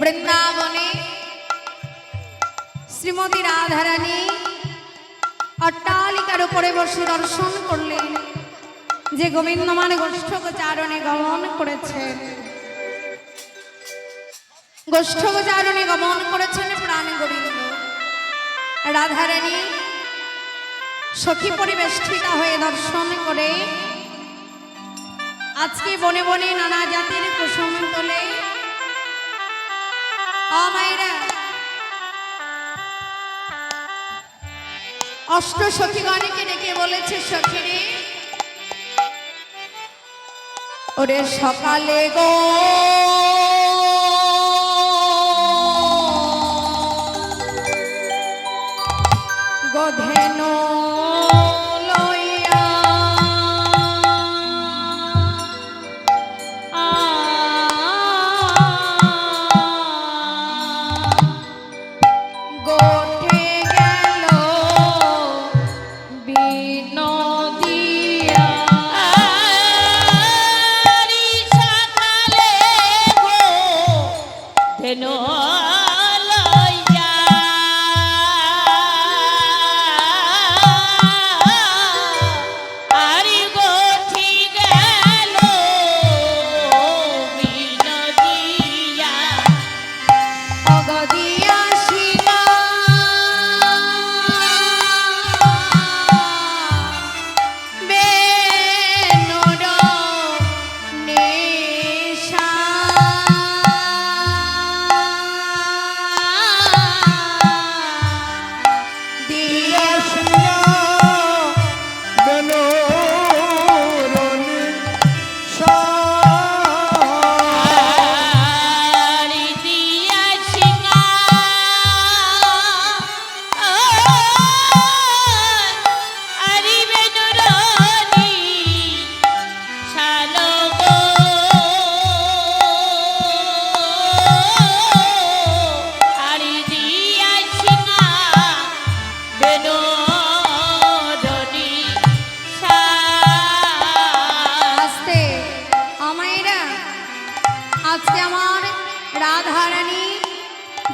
বৃন্দাবনে শ্রীমতী রাধারানী অট্টালিকার উপরে বসে দর্শন করলেন যে গোবিন্দমান গোষ্ঠগোচারণে গমন করেছেন। গোষ্ঠগোচারণে গমন করেছেন প্রাণ গোবিন্দ। রাধারানী সখী পরিবেষ্টিতা হয়ে দর্শন করে আজকে বনে বনে নানা জাতির কুসুম তোলে। মায়েরা অষ্ট সখীগণকে ডেকে বলেছে, সখীরে ওরে সকালে গো গোধেনো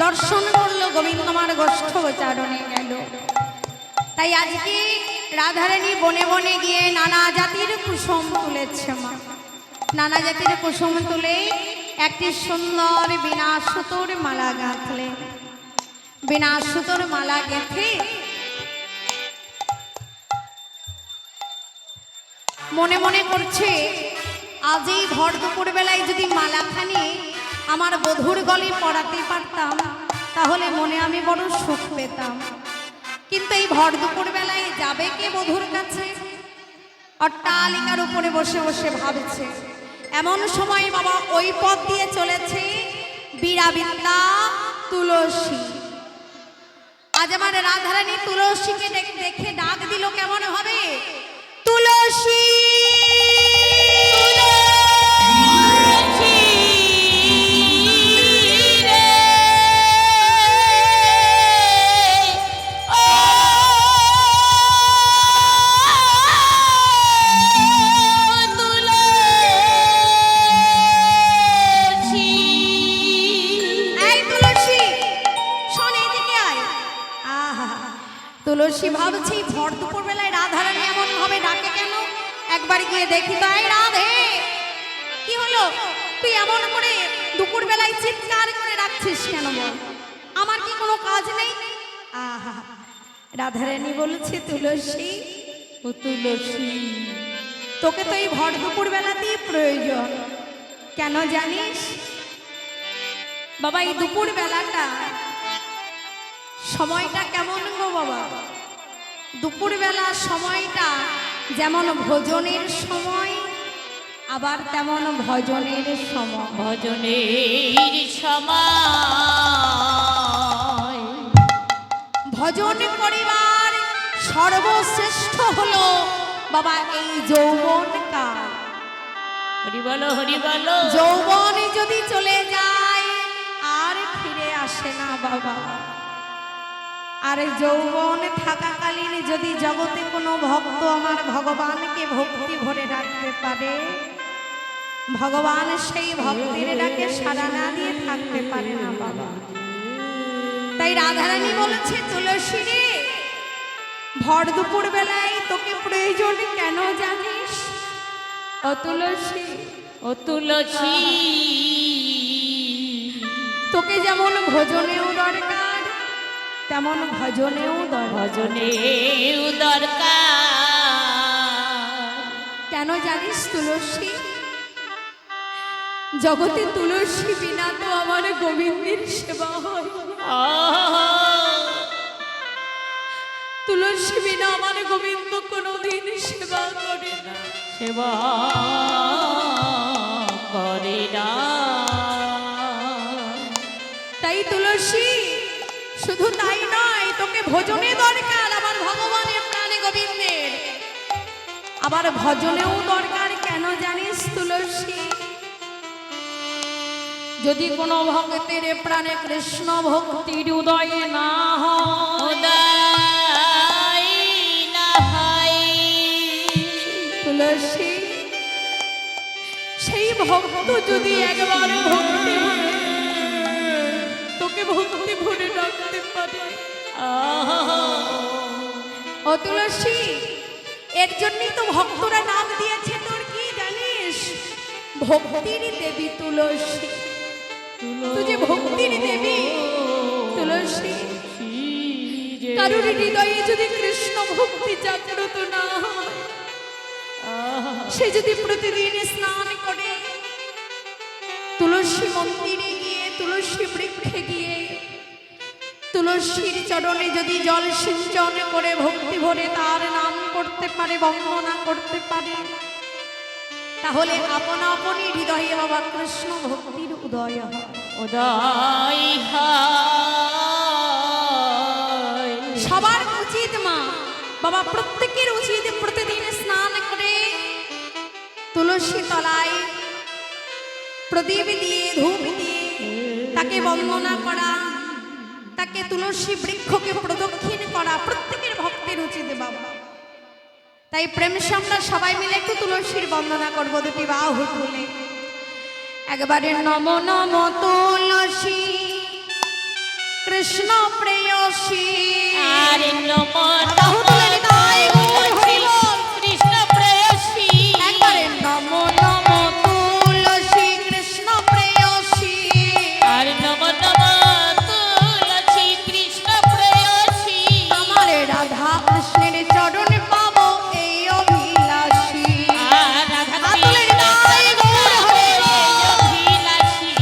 দর্শন করলো গোবিন্দমার গোষ্ঠগোচারণে গেল। তাই আজকে রাধারানী বনে বনে গিয়ে নানা জাতির কুসুম তুলেছে। মা নানা জাতির কুসুম তুলে একটি সুন্দর বিনা সুতোর মালা গাঁথলেন। বিনা সুতোর মালা গেঁথে মনে মনে করছে, আজ এই ভর দুপুর বেলায় যদি মালাখানি আমার বধূর গলে পড়াতে পারতাম তাহলে মনে আমি বড় সুখ পেতাম। কিন্তু এই ভর দুপুর বেলায় যাবে কে বধূর কাছে? অট্টালিকার উপরে বসে বসে ভাবছে। এমন সময় বাবা ওই পথ দিয়ে চলেছে বীরাবিন্দা তুলসী। আজ আমার রাধারানী তুলসীকে দেখে ডাক দিল কেমন হবে? তুলসী তুলসী ভাবছি ভর দুপুর বেলায় রাধারানী এমন ভাবে ডাকে কেন? একবার গিয়ে দেখি তো। এই রাধে, কি হলো? তুই এমন করে দুপুর বেলায় চিৎকার করে ডাকছিস কেন? বল, আমার কি কোনো কাজ নেই? আহা, রাধারানী বলেছে, তুলসী ও তুলসী, তোকে তো এই ভর দুপুর বেলাতেই প্রয়োজন। কেন জানিস বাবা? এই দুপুর বেলাটা সময়টা কেমন গো বাবা? দুপুরবেলা সময়টা যেমন ভোজনের সময়, আবার তেমন ভজনের সময়। ভজনের সময় ভজন করিবার সর্বশ্রেষ্ঠ হলো বাবা এই যৌবন কাল। হরি বলো, হরি বলো। যৌবনে যদি চলে যায় আর ফিরে আসে না বাবা। আর যৌবন থাকাকালীন যদি জগতে কোনো ভক্ত আমার ভগবানকে ভক্তি ভরে রাখতে পারে ভগবান সেই ভক্তের ডাকে সাড়া না দিয়ে থাকতে পারে না বাবা। তাই রাধারানী বলেছে, তুলসী রে, ভর দুপুর বেলায় তোকে প্রয়োজন কেন জানিস? ও তুলসী, ও তুলসী, তোকে যেমন ভোজনেও দরকার তেমন ভজনেও দরকার। ভজনেও দরকার। কেন জানিস তুলসী? জগতে তুলসী বিনা তো আমার গোবিন্দের সেবা হয়। তুলসী বিনা আমার গোবিন্দ কোনোদিন সেবা করে না, সেবা করে না। তাই তুলসী, শুধু তাই নয়, তোকে ভোজনে দরকার আমার ভগবানের প্রাণে গোবিন্দের, আবার ভজনেও দরকার। কেন জানিস তুলসী? যদি কোনো ভক্তের প্রাণে কৃষ্ণ ভক্তির উদয় না হয়, উদয় না হয়, তুলসী, সেই ভক্ত যদি একবার ভক্তি ভরে তোকে ভক্তি ভরে ডাকতে পারে, ও তুলসী, এর জন্যই তো ভক্তরা নাম দিয়েছে তোর, কি জানিস? ভক্তির দেবী তুলসী। তুই যে ভক্তির দেবী তুলসী, কারোর হৃদয়ে যদি কৃষ্ণ ভক্তি জাগ্রত না হয়, সে যদি প্রতিদিন স্নান করে তুলসী মন্দিরে গিয়ে, তুলসী বৃক্ষে গিয়ে তুলসীর চরণে যদি জল সিঞ্চন করে ভক্তি ভরে তার নাম করতে পারে, বন্দনা করতে পারে, তাহলে আপনা আপনি হৃদয়ে বাবা কৃষ্ণ ভক্তির উদয় হয়। উদয় হয়। সবার উচিত মা বাবা, প্রত্যেকের উচিত প্রতিদিন স্নান করে তুলসী তলায় প্রদীপ দিয়ে, ধূপ দিয়ে তাকে বন্দনা করা, তাকে তুলসী বৃক্ষকে প্রদক্ষিণ করা প্রত্যেকের ভক্তের উচিত বাবা। তাই প্রেম আমরা সবাই মিলে একটু তুলসীর বন্দনা করবো, দুটি বাহু তুলে একবারে। নম নম তুলসী কৃষ্ণ প্রেয়সী, আরে নম বাহু তুলে হৃদয় গৌর হরি বল। কৃষ্ণ প্রেয়সী, একবারে নম নম তুলসী কৃষ্ণ প্রেয়সী, আর নম নম তুলসী কৃষ্ণ প্রেয়সী, আমার রাধা কৃষ্ণের চরণ পাবো এই অভিলাষী। আর রাধা তুলে হৃদয় গৌর হরি বল। অভিলাষী,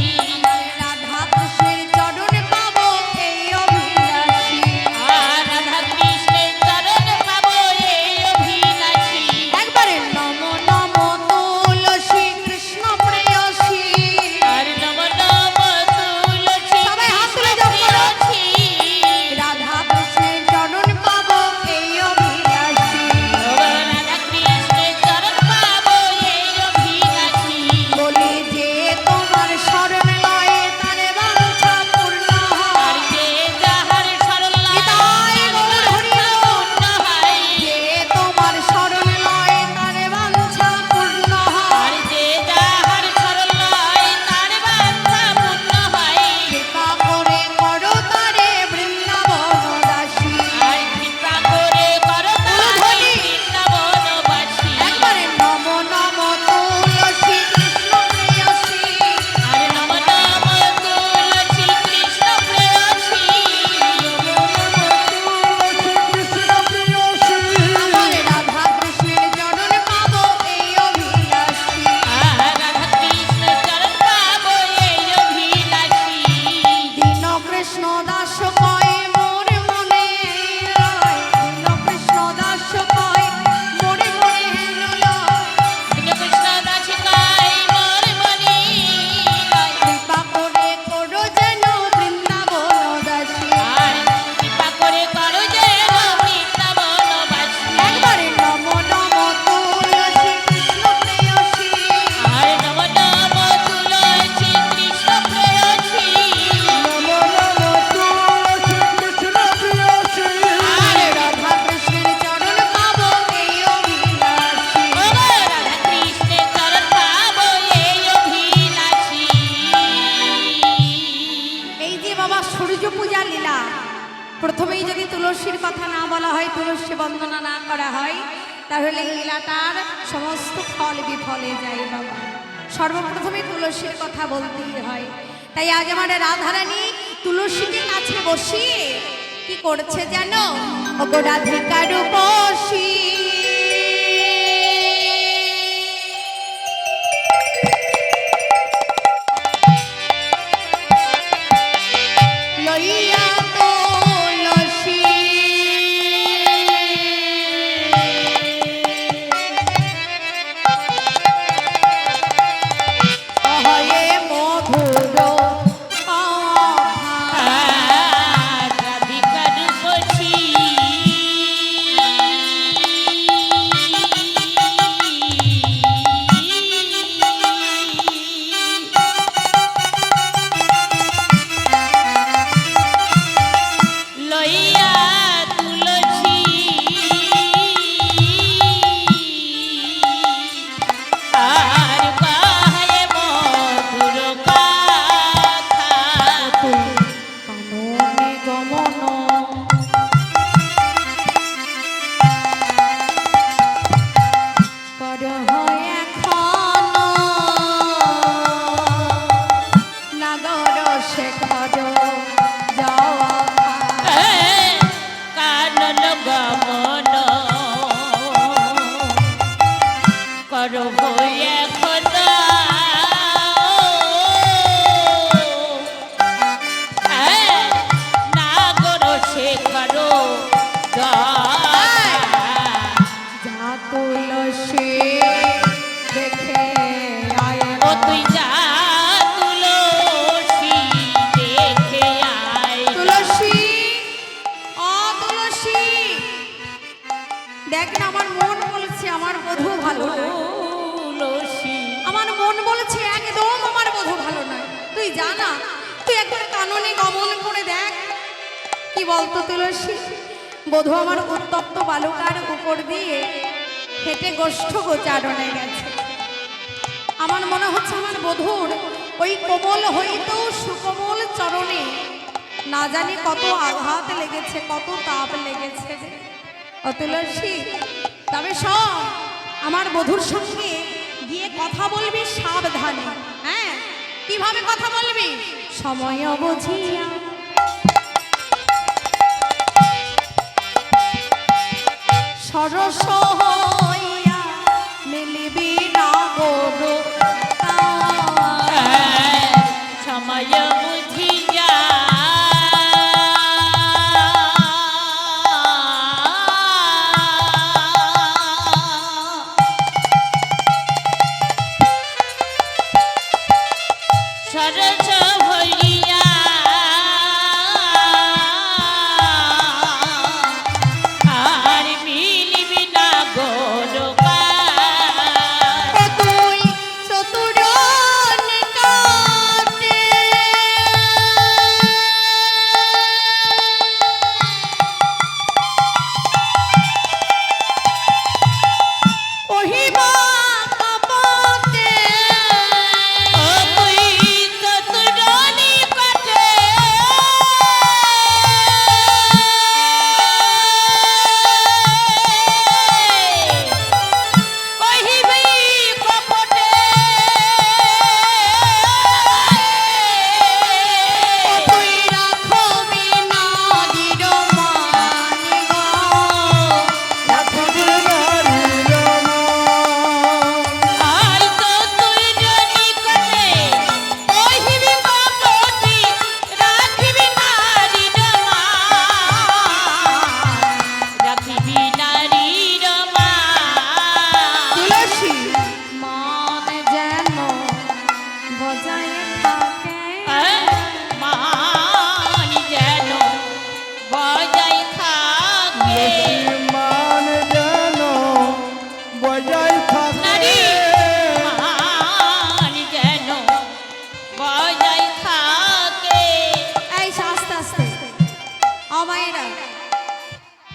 রাধা কৃষ্ণের চরণ পাবো এই অভিলাষী। আর রাধা কৃষ্ণের চরণ তুলসীর কথা না বলা হয়, তুলসী বন্দনা না করা হয়, তাহলে লীলাটার সমস্ত ফল বিফলে যায় বাবা। সর্বপ্রথমে তুলসীর কথা বলতেই হয়। তাই আজ আমার রাধারানী তুলসীকে কাছে বসিয়ে কি করছে জানো? ওগো রাধিকা রূপসী লইয়া তুলসী হয়ে মধুর কথা। রাধিকা রূপসী লইয়া তুলসী আর বাহে মধুর কথা। কাননে গমন করহ এখন নাগর শেখর যাওয়া কানন গমন করব এখন নাগর শেখর যা তুলসী দেখে আয় ও তুই যা তুলসী দেখে আয়। তুলসী, ও তুলসী, দেখ না আমার মন বলছে আমার বধূ ভালো নয়। তুলসী আমার মন বলছে একদম আমার বধূ ভালো নয়। তুই জানা, তুই একবার কাননে গমন করে দেখ কি বলতো তুলসী। বধূ আমার উত্তপ্ত বালুকার উপর দিয়ে হেঁটে গোষ্ঠ গোচারণে গেছে। আমার মনে হচ্ছে আমার বধূর ওই কোমল হইতেও সুকোমল চরণে না জানি কত আঘাত লেগেছে, কত তাপ লেগেছে। ও তুলসী, তবে সব আমার বধূর সঙ্গে গিয়ে কথা বলবি সাবধানে। হ্যাঁ, কিভাবে কথা বলবি? সময় বুঝিয়া সরস হইয়া মিলিবি না গরু সময় বুঝিয়া সরস হইয়া আর মিলিবি না গোরকার। তুই চতুরন কাটে কহিবা কপটে ও তুই চতুরানি কাটে কহিবি কপটে তুই রাখবি নারীর মান গো, রাখবি নারীর আই তো তুই জানি কাটে কহিবি কপটি রাখিবি নারীর মান রাখিবি নারীর মান। তুলসী মান যেন বজায় থাকে মান যেন বজায় থাকে মান যেন বজায় নারী থাকে মান যেন বজায় থাকে। এই আস্তে আস্তে আমায়রা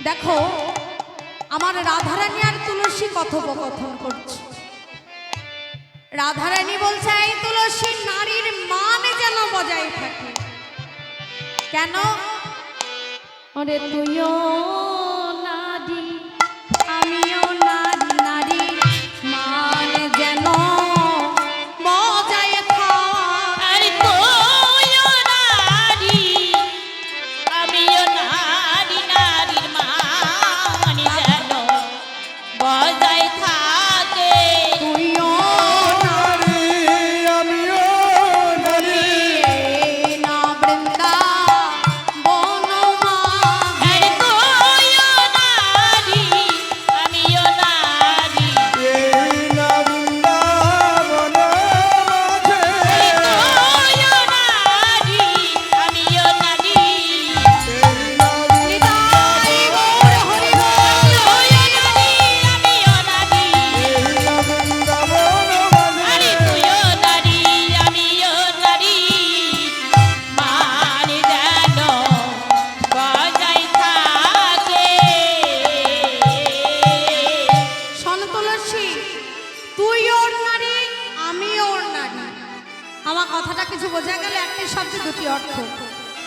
দেখো, আমার রাধারানী আর তুলসী কথোপকথন করছে। রাধারানী বলছে এই তুলসী নারীর মান যেন বজায় থাকে। কেন? ওরে তুইও নারী আমিও নারী নারী মান যেন বজায় থাক। আর তুইও নারী আমিও নারী নারীর মান যেন বজায় থাকে। তুইও নারী আমিও নারী না বৃন্দা বনমা আর তুইও নারী আমিও নারী এই না বৃন্দাবন মাঝে তুইও নারী আমিও নারী এই না নিতাই গৌর হরি বল। তুইও নারী আমিও নারী এই না বৃন্দাবন মাঝে আরে তুইও নারী আমিও নারী মান যেন বজায় থাকে। শোন তুলসী, তুই ওর নারী আমি ওর নারী। আমার কথাটা কিছু বোঝা গেল? একটি শব্দে দুটি অর্থ।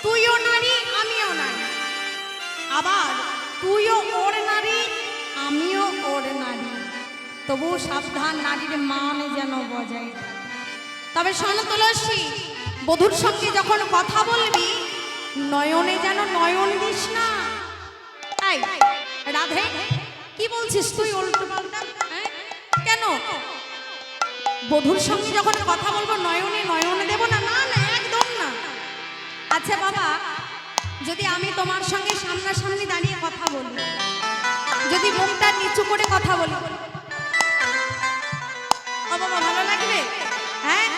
তুইও নারী আমিও নারী, আবার তুইও ওর নারী আমিও ওর নারী। তবু সাবধান, নারীর মান যেন বজায় থাকে। তবে শোন তুলসী, বধূর সঙ্গে যখন কথা বলবি নয়নে যেন নয়ন দিস না। এই রাধে, কি বলছিস তুই উল্টো পাল্টা? হ্যাঁ? কেন? বধূর সঙ্গে যখন কথা বলবো নয়নে নয়নে দেব না? না না, একদম না। আচ্ছা বাবা, যদি আমি তোমার সঙ্গে সামনাসামনি দাঁড়িয়ে কথা বলি, যদি মুখটা নিচু করে কথা বলি, ও বাবা ভালো লাগবে? হ্যাঁ,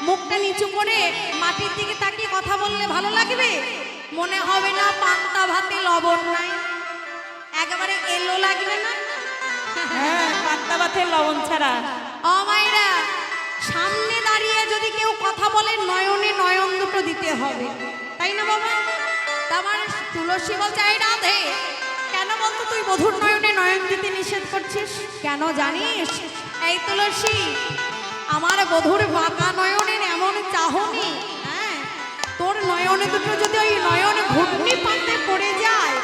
মুখটা নিচু করে মাটির দিকে তাকিয়ে কথা বললে ভালো লাগবে? মনে হবে না পান্তা ভাতে লবণ নাই? একেবারে এলো লাগবে না? হ্যাঁ, পান্তা ভাতে লবণ ছাড়া। ও মাইরা, সামনে দাঁড়িয়ে যদি কেউ কথা বলে নয়নে নয়ন দুটো দিতে হবে, তাই না বাবা? তার তুলসী বলছে, এই রাধে, কেন বলতো তুই বধূর নয়নে নয়ন দিতে নিষেধ করছিস? কেন জানিস? এই তুলসী, আমার বধূর বাঁকা নয়নের এমন চাহনি, হ্যাঁ, তোর নয়নে দুটো যদি ওই নয়ন ঘুটনি পাতে পড়ে যায়,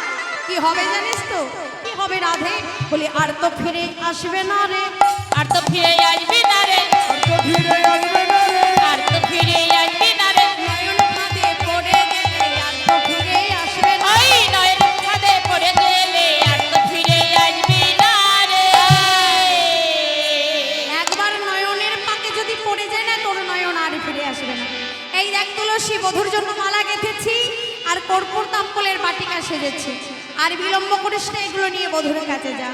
কি হবে জানিস তো? কি হবে রাধে? বলি আর তো ফিরে আসবে না রে। আর তো ফিরে আসবি না রে, তো ফিরে আসবে না রে আর তো ফিরে আসবি না রে, নয়ন ফাঁদে পড়ে গেলে আর তো ফিরে আসবে না। ওই নয়ন ফাঁদে পড়ে গেলে আর তো ফিরে আসবি না রে। একবার নয়নের পাকে যদি পড়ে যায় না, তোর নয়ন আর ফিরে আসবে না। এই দেখ তুলসী, বধুর জন্য মালা গেঁথেছি আর কর্পূর তাম্বুলের বাটিকা সেজেছি। আর বিলম্ব করিস না, এগুলো নিয়ে বধুর কাছে যা।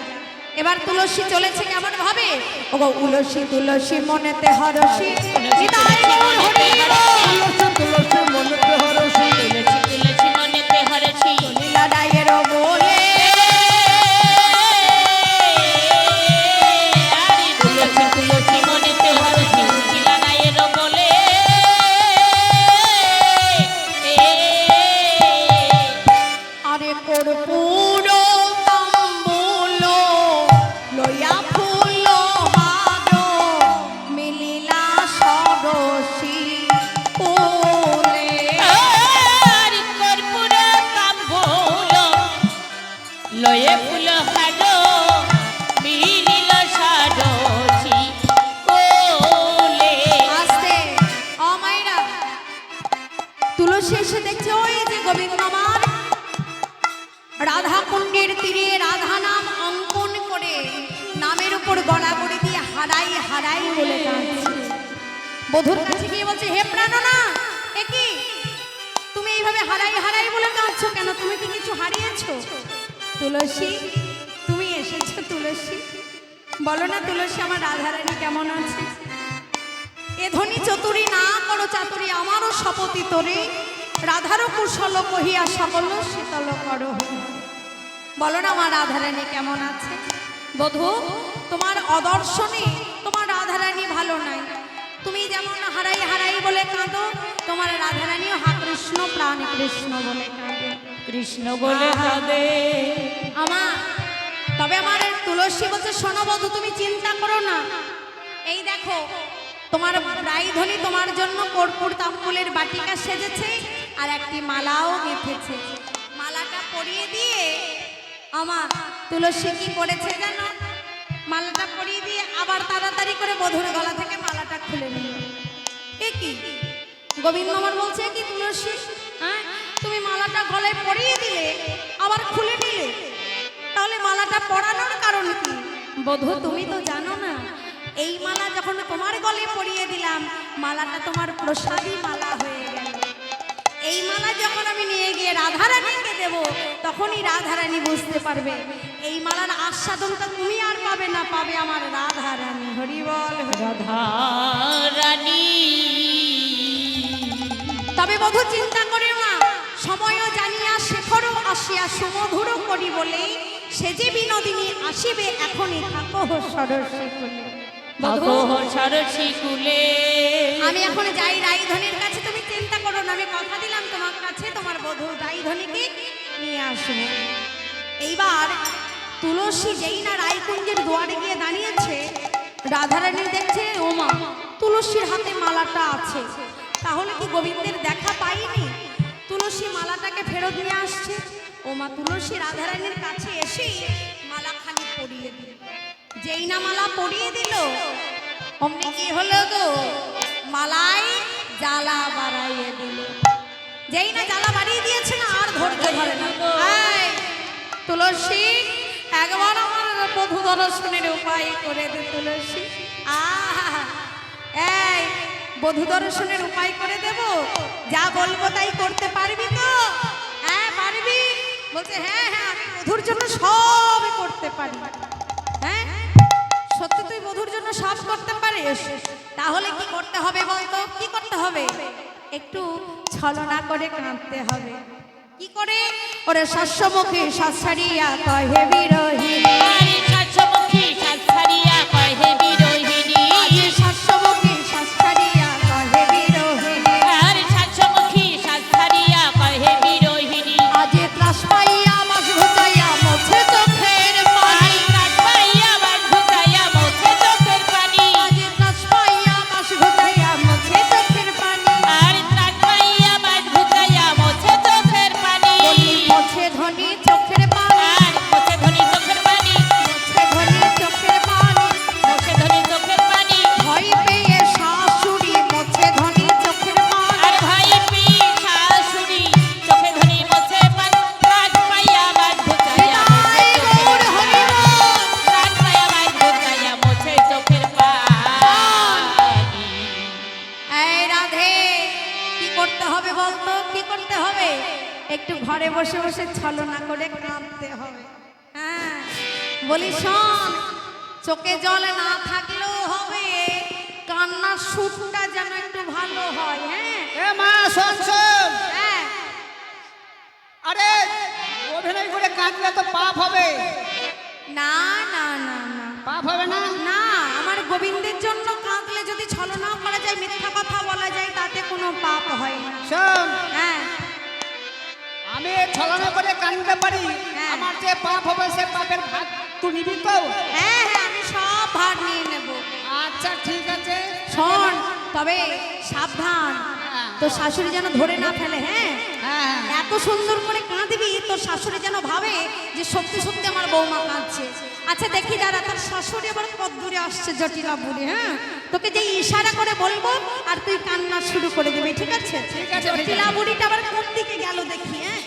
এবার তুলসী চলেছে কেমন ভাবে? ওগো উলসী তুলসী মনেতে হরসী, নিতাই গৌর হরি বল। তুলসী মনেতে হরসী তুলসী তুলসী মনেতে হরছি, লীলা ডায়ের বলে আরে তুলসী তুলসী মনেতে হরছি, লীলা নায়ের বলে। আরে কর্পূর তাম্বুল লইয়া ফুল হার মিলিলা সরসী কোলে। আর কর্পূর তাম্বুল লয়ে ফুল হাড় মিলিল সারছি কোলে। আস্তে ও মাইরা, তুলসী এসে দেখছে ওই যে গোবিন্দ আমার রাধা কুণ্ডের তীরে রাধা নাম অঙ্কন করে নামের উপর গড়াগড়ি দিয়ে হারাই হারাই বলে কাঁদছে। বধুর কাছে গিয়ে বলছে, হে প্রাণনা, এ কি তুমি এইভাবে হারাই হারাই বলে কাঁদছো কেন? তুমি কি কিছু হারিয়েছো? তুলসী, তুমি এসেছো তুলসী, বলো না তুলসী, আমার রাধারানী কেমন আছে? এ ধ্বনি চতুরি না করো চাতুরি, আমারও শপথি তোরে রাধারও কুশল কহিয়া সকল শীতল করো। বলো না আমার রাধারানী কেমন আছে? বধূ, তোমার অদর্শনে তোমার রাধারানী ভালো নাই। তুমি যেমন হারাই হারাই বলে কাঁদো, তোমার রাধারানীও হা কৃষ্ণ প্রাণ কৃষ্ণ বলে কাঁদে। কৃষ্ণ বলে কাঁদে। আমার তবে আমার তুলসী বলছে, শোনো বধূ, তুমি চিন্তা করো না। এই দেখো, তোমার প্রায়ধনী তোমার জন্য কর্পূর তাম্বুলের বাটিকা সেজেছে আর একটি মালাও গেঁথেছে। মালাটা পরিয়ে আমার তুলসী কি করেছে জানো? মালাটা পরিয়ে দিয়ে আবার তাড়াতাড়ি করে বধূর গলা থেকে মালাটা খুলে নিল। এ কি গোবিন্দ আমার বলছে, কি তুলসী, হ্যাঁ তুমি মালাটা গলায় পরিয়ে দিলে আবার খুলে নিলে, তাহলে মালাটা পরানোর কারণ কি? বধূ তুমি তো জানো না, এই মালা যখন তোমার গলে পরিয়ে দিলাম, মালাটা তোমার প্রসাদী মালা হয়ে গেল। এই মালা যখন আমি নিয়ে গিয়ে রাধারানীকে দেব, তখনই রাধারানী বুঝতে পারবে এই মালার আস্বাদনটা তুমি আর পাবে না, পাবে আমার রাধারানী। হরি বল রাধা রানী। তবে বধূ চিন্তা করিও না, সময়ও জানিয়া শেখরও আসিয়া সুমধুর করি বলে সে যে বিনোদিনী আসিবে, এখনই থাকো সরসী কুলে। বধূ সরসী কুলে। আমি এখন যাই রাইধনির কাছে, তুমি চিন্তা করো না, আমি কথা দিলাম তোমার কাছে তোমার বধূ রাইধনিকে নিয়ে আসবো। এইবার তুলসী যেই না রায়কুঞ্জের দুয়ারে গিয়ে দাঁড়িয়েছে, রাধারানী দেখছে ওমা তুলসীর হাতে মালাটা আছে, তাহলে কি গোবিন্দের দেখা পাইনি? তুলসী মালাটাকে ফেরত নিয়ে আসছে। ওমা তুলসী রাধারানীর কাছে এসে মালাখানি পরিয়ে দিল। যেই না মালা পরিয়ে দিল, অমনি কি হলো গো, মালায় জ্বালা বাড়াইয়ে দিল। যেই না জ্বালা বাড়িয়ে দিয়েছে না, আর ধৈর্য ধরে না। এই, তুলসী একবার আমার বধূ দর্শনের উপায় করে দে তুলসী। আহা, এই বধূ দর্শনের উপায় করে দেব, যা বলবো তাই করতে পারবি তো? হ্যাঁ পারবি। বলছে হ্যাঁ হ্যাঁ আমি বধূর জন্য সব করতে পারি। হ্যাঁ সত্যি তুই বধূর জন্য সব করতে পারিস? তাহলে কি করতে হবে বলতো? কি করতে হবে? একটু ছলনা করে কাঁদতে হবে। কি করে? ওরে শস্যমুখী সাছাড়িয়া কহে বিরোহিনী, শস্যমুখী সাছাড়িয়া কহে বিরোহিনী। শস্যমুখী সাছাড়িয়া কহে বিরোহিনী, শস্যমুখী সাছাড়িয়া কহে বিরোহিনী। আজ ত্রাস পাইয়া মাস ঘুচাইয়া মোছে চোখের পানি, ত্রাস পাইয়া বাস ঘুচাইয়া মোছে চোখের পানি। আজ ত্রাস পাইয়া মাস ঘুচাইয়া মোছে চোখের পানি, ত্রাস পাইয়া বাস ঘুচাইয়া মোছে চোখের পানি। মোছে ধনী চোখের পানি, মোছে ধনী চোখের পানি। মোছে ধনী চোখের পানি, মোছে ধনী চোখের পানি। ভয় পেয়ে শাশুড়ি মোছে ধনী চোখের পানি, ভাই পি শাশুড়ি চোখে ধনী মোছে পানি। ত্রাস পাইয়া বাস ঘুচাইয়া মোছে বিদায় চোখের গৌর পানি। হরিবল। ত্রাস পাইয়া বাস ঘুচাইয়া মোছে চোখের পানি। এই রাধে, কি করতে হবে বলতো? কি করতে হবে? একটু ঘরে বসে বসে ছলনা করে কাঁদতে হবে। হ্যাঁ বলি শোন, চোখে জল না থাকলেও হবে, কান্নার সুরটা যেন একটু ভালো হয়। হ্যাঁ এ মা শোন শোন, হ্যাঁ আরে অভিনয় করে কাঁদলে তো পাপ হবে। না না না না পাপ হবে না? না, আমার গোবিন্দের জন্য কাঁদলে যদি ছলনা করা যায়, মিথ্যা কথা বলা যায়, তাতে কোনো পাপ হয় না। শোন, হ্যাঁ আমি ছলনা করে কাঁদতে পারি, হ্যাঁ। আমার যে পাপ হবে সে পাপের ভাগ তুই নিবি তো? হ্যাঁ হ্যাঁ আমি সব ভার নিয়ে নেব। আচ্ছা ঠিক আছে। শোন তবে সাবধান, হ্যাঁ। তোর শাশুড়ি যেন ধরে না ফেলে। হ্যাঁ হ্যাঁ এত সুন্দর করে কাঁদবি, তোর শাশুড়ি যেন ভাবে যে সত্যি সত্যি আমার বৌমা কাঁদছে। আচ্ছা দেখি দাঁড়া, তোর শাশুড়ি আবার কত দূরে আসছে জটিলা বুড়ি। হ্যাঁ তোকে যে ইশারা করে বলবো আর তুই কান্না শুরু করে দিবি, ঠিক আছে? ঠিক আছে, ঠিক জটিলা আছে। বুড়িটা আবার কোন দিকে গেল দেখি। হ্যাঁ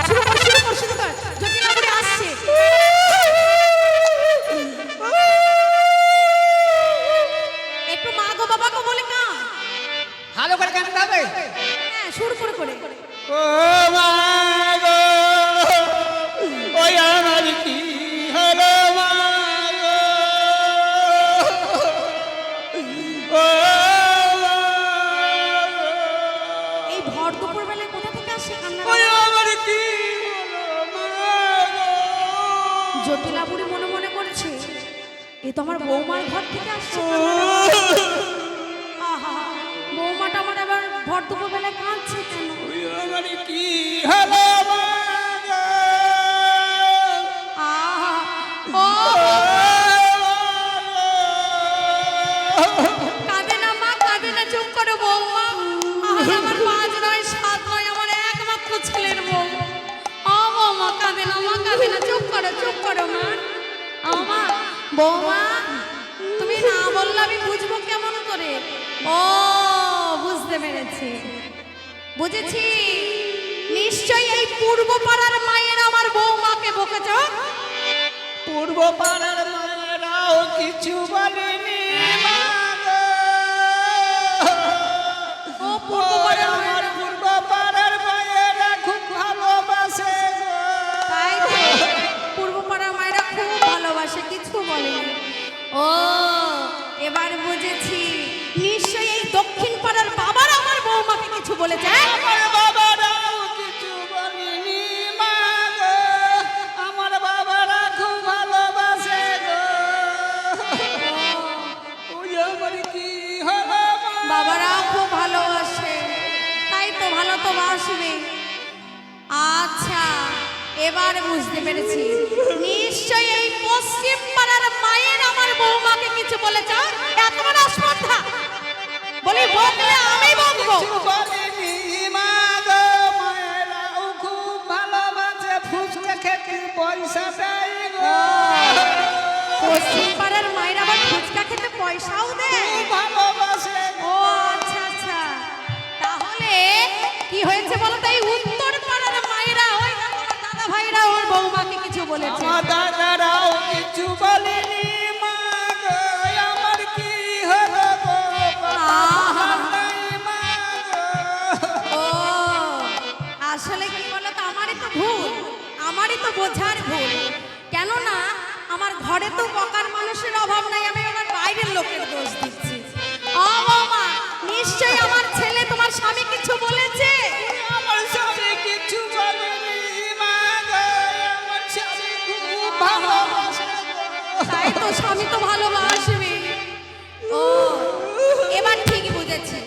শুরু কর শুরু কর শুরু কর, জটিলা বুড়ি আসছে। একটু মা গো বাবা গো বলে কাঁদ। ভালো করে কাঁদতে হবে। হ্যাঁ শুরু করে করে ও মা গো, ওই আমার কি হলো মা গো, ও মা গো, এই ভর দুপুর বেলায় কোথা থেকে আসছে কান্না? ওই আমার কি হলো মা গো। জটিলা বুড়ি মনে মনে করছে এ তো আমার বৌমার ঘর থেকে আসছে কান্নাটা। আহা, বৌমাটা আমার আবার ভর দুপুর বেলায় কাঁদছে কেন? ওই আমার কি হলো মা গো, আহা, ও নয় আমার পাঁচ নয় সাত নয় আমার একমাত্র ছেলের বউ। ও বৌমা কাঁদে না মা, কাঁদে না, চুপ করো মা। ও মা, বৌমা তুমি না বললে আমি বুঝবো কেমন করে? ও বুঝতে পেরেছি, বুঝেছি। নিশ্চয়ই এই পূর্ব পাড়ার মায়ের আমার বৌমাকে বকেছ। পূর্ব পাড়ার মায়েরাও কিছু বলেনি মা গো। ও পূর্ব পাড়ার আমার মায়েরা, পূর্ব পাড়ার মায়েরা খুব ভালোবাসে গো। তাই তো, পূর্ব পাড়ার মায়েরা খুব ভালোবাসে, কিছু বলেনি। ও এবার বুঝেছি, নিশ্চয়ই এই দক্ষিণ পাড়ার বাবার আমার বৌমাকে কিছু বলেছে। আমার বাবারাও কিছু বলেনি মা গো। আমার বাবারা খুব ভালোবাসে গো। ওই আমার কি হলো মা? বাবারা খুব ভালোবাসে, তাই তো, ভালো তো বাসবে। আচ্ছা এবার বুঝতে পেরেছি, নিশ্চয়ই এই পশ্চিম পাড়ার মায়ের আমার বৌমাকে কিছু বলেছ। এত বড় আস্পর্ধা, বলি বকলে আমি বকবো। কিছু বলেনি মা গো। মায়েরাও খুব ভালোবাসে, ফুচকা খেতে পয়সা দেয় গো। পশ্চিম পাড়ার মায়ের আবার ফুচকা খেতে পয়সাও দেয়। খুব ভালোবাসে গো। ও আচ্ছা আচ্ছা, তাহলে কি হয়েছে বলো তো? এই উত্তর পাড়ার মায়েরা, ওই দেখো আমার দাদা ভাইরা ওর বৌমাকে কিছু বলেছে। আমার দাদারাও কিছু বলেনি মা গো। আমার কি হলো গো? আহা। নাই মা গো। ও আসলে কি বলো তো, আমারই তো ভুল, আমারই তো বোঝার ভুল। কেননা আমার ঘরে তো বকার মানুষের অভাব নাই, আমি আমার বাইরের লোকের দোষ দিচ্ছি। ও বৌমা, নিশ্চয়ই আমার ছেলে তোমার স্বামী কিছু বলেছে। আমার স্বামী কিছু বলেনি মা গো। আমার স্বামী খুব ভালোবাসে গো। তাই তো, স্বামী তো ভালোবাসবে। ও এবার ঠিক বুঝেছি,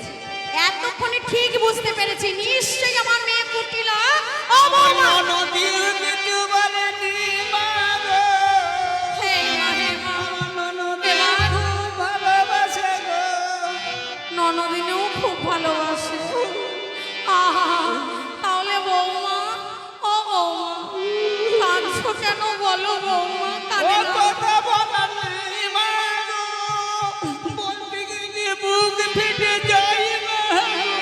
এতক্ষণে ঠিক বুঝতে পেরেছি, নিশ্চয়ই আমার মেয়ে কুটিলা। ও বৌমা, নদীর কিছু বলেনি মা গো। হে মা, হে মা। আমার নদী খুব ভালোবাসে গো। ননদিনেও খুব ভালোবাসে। আহা, তাহলে বৌমা, ও বৌমা কাঁদছো কেন বলো বৌমা? ও কাঁদে না। কথা বলার নেই মা গো। বলতে গিয়ে বুক ফেটে যায় মা গো।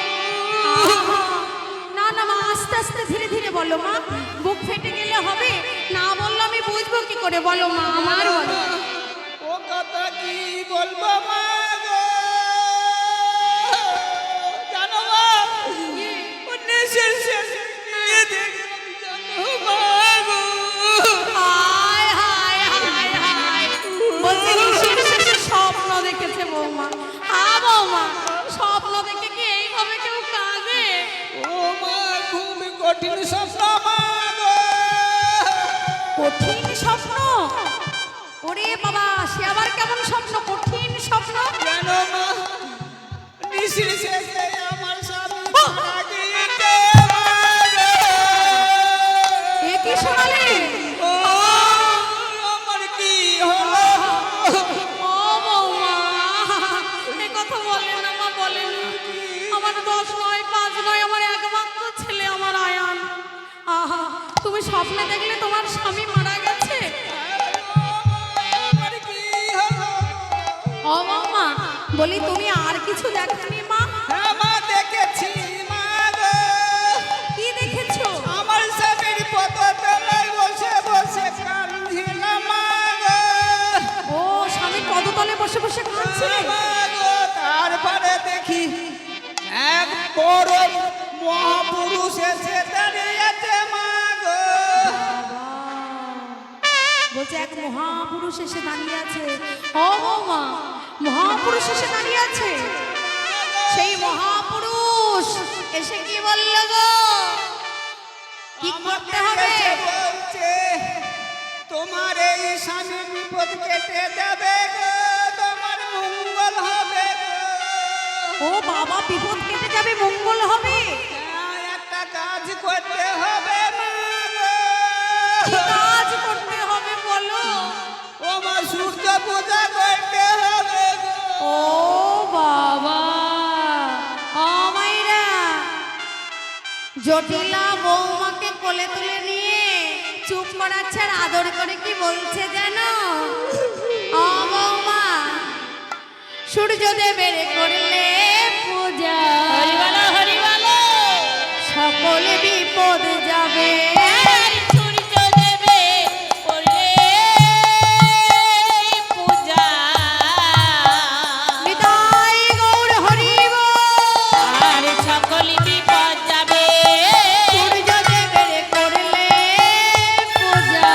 আহা, না না মা, আস্তে আস্তে ধীরে ধীরে বলো মা, বুক ফেটে গেলে হবে না, বললো আমি বুঝবো কি করে? বলো মা, আমার বলো। ও কথা কি বলবো মা গো। জানো মা, ও নেশার শেষে নিয়ে দেখলাম জানো মা গো। হায় হায় হায় হায়, বলছে নিশির শেষে স্বপ্ন দেখেছে বৌমা। হ্যাঁ বৌমা, স্বপ্ন দেখে কি এইভাবে কেউ কাঁদে? ও মা খুব কঠিন স্বপ্ন মা গো। কঠিন স্বপ্ন? ওরে বাবা, সে আবার কেমন স্বপ্ন? কঠিন স্বপ্ন? জানো মা, নিশির শেষে আমার স্বামী মারা গিয়েছে মা গো। এ কি শোনালে? ও আমার কি হলো? ও বৌমা, এ কথা বলেন না মা, বলেন না। আমার 10 নয় 5 নয়, আমার একমাত্র ছেলে আমার আয়ান। আহা, তুমি স্বপ্নে দেখলে তোমার স্বামী মারা গেছে? আমার কি হলো? ও বৌমা, বলি তুমি আর কিছু দেখনি মা? হ্যাঁ মা, দেখেছি মা গো। কি দেখেছো? আমার স্বামীর পদতলায় বসে বসে কাঁদছিলাম মা গো। ও স্বামীর পদতলে বসে বসে কাঁদছিলে? মা গো, তারপরে দেখি এক বড় মহাপুরুষ এসে দাঁড়িয়ে আছে মা গো। বলছে এক মহাপুরুষ এসে দাঁড়িয়ে আছে। ও বৌমা, মহাপুরুষ এসে দাঁড়িয়ে আছে? সেই মহাপুরুষ এসে কি বলল গো? কি করতে হবে? আমাকে এসে বলছে, তোমার এই স্বামী বিপদ কেটে যাবে গো, তোমার মঙ্গল হবে গো। ও বাবা, বিপদ কেটে যাবে, মঙ্গল হবে? হ্যাঁ, একটা কাজ করতে হবে মা গো। কি কাজ করতে হবে বলো? ও মা, সূর্য পূজা করতে হবে গো। ও বাবা, ও মাইরা জটিলা বৌমাকে কোলে তুলে নিয়ে চুপ করাচ্ছে আর আদর করে কি বলছে জানো? ও বৌমা, সূর্যদেবের করলে পূজা, হরি বলো হরি বলো। সকল বিপদ যাবে। সূর্য দেবে করলে পূজা, নিতাই গৌর হরি বল। আর সকল বিপদ যাবে। সূর্যদেবের করলে পূজা,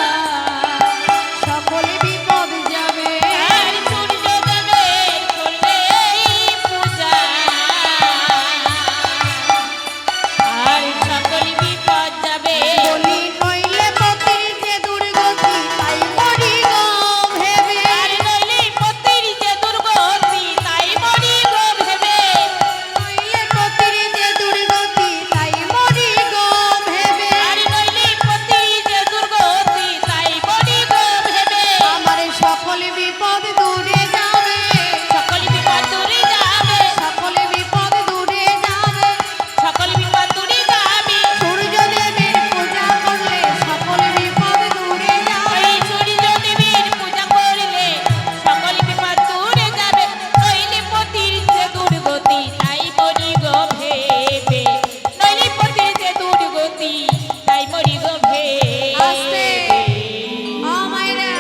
সকল বিপদ যাবে। আর সূর্য দেবে করলে পূজা, আর সকল বিপদ যাবে। বলি নইলে পতির যে দুর্গতি, তাই মরি গো ভেবে। আর নইলে পতির যে দুর্গতি, তাই মরি গো ভেবে। নইলে পতির যে দুর্গতি, তাই মরি গো ভেবে। আর নইলে পতির যে দুর্গতি, তাই মরি গো ভেবে। আমার সকল বিপদ দূরে যাবে, সকল বিপদ দূরে যাবে, সকল বিপদ দূরে যাবে। সকল বিপদ দূরে যাবে। সূর্যদেবের পূজা করলে সকল বিপদ দূরে যাবে। ওই সূর্য দেবীর পূজা করলে সকল বিপদ দূরে যাবে। নইলে পতির যে দুর্গতি, তাই মরি গো ভেবে। নইলে পতির যে দুর্গতি, তাই মরি গো আস্তে। ভেবে। ও মায়েরা,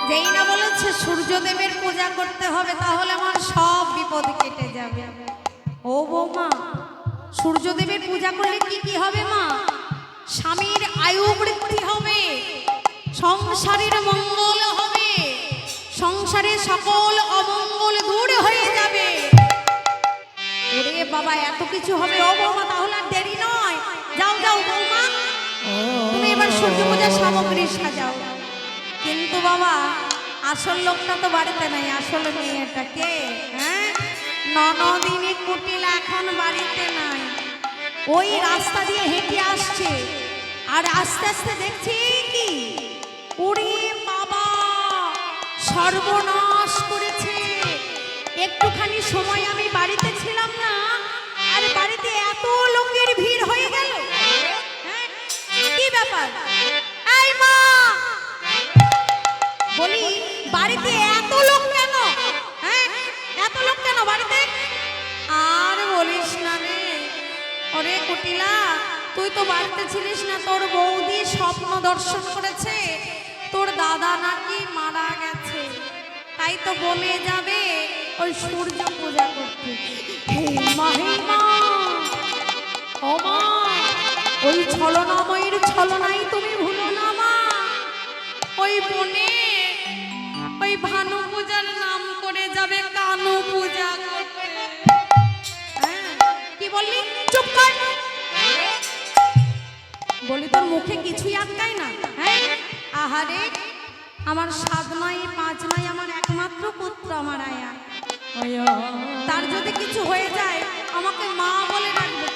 যেই না বলেছে সূর্যদেবের পূজা করতে হবে, তাহলে আমার সব বিপদ কেটে যাবে। ও বৌমা, সূর্যদেবের পূজা করলে কি কি হবে মা? স্বামীর আয়ু বৃদ্ধি হবে, সংসারের মঙ্গল হবে, সংসারের সকল অমঙ্গল দূর হয়ে যাবে। ওরে বাবা, এত কিছু হবে। ও বৌমা, তাহলে আর দেরি নয়, যাও যাও বৌমা, তুমি এবার সূর্য পূজার সামগ্রী সাজাও। কিন্তু বাবা, আসল লোকটা তো বাড়িতে নাই, আসল মেয়েটা কে? হ্যাঁ, ননদিনী কুটিলা এখন বাড়িতে নাই, ওই রাস্তা দিয়ে হেঁটে আসছে। আর আস্তে আস্তে দেখছি কি, ওরে বাবা, সর্বনাশ করেছে। একটুখানি সময় আমি বাড়িতে ছিলাম না, আর বাড়িতে এত লোকের ভিড় হয়ে গেল। হ্যাঁ, কি ব্যাপার? এই মা, বলি বাড়িতে এত লোক কেন? হ্যাঁ, এত লোক কেন বাড়িতে? আর বলিস না রে, ওরে কুটিলা, তুই তো বাড়িতে ছিলিস না। তোর বৌদি স্বপ্ন দর্শন করেছে, তোর দাদা নাকি মারা গেছে, তাই তো বলে যাবে ওই সূর্য পূজা করতে। হে মা, হে মা, ও মা, ওই ছলনাময়ীর ছলনাই তুমি ভুলো না মা। ওই বনে ওই ভানু পূজার নাম করে যাবে কানু পূজা করতে। হ্যাঁ, কি বললি? চুপ কর। বলি তোর মুখে কিছুই আটকায় না? হ্যাঁ, আহারে, আমার 7 নয় 5 নয়, আমার একমাত্র পুত্র আমার আয়া, তার যদি কিছু হয়ে যায় আমাকে মা বলে ডাকবে।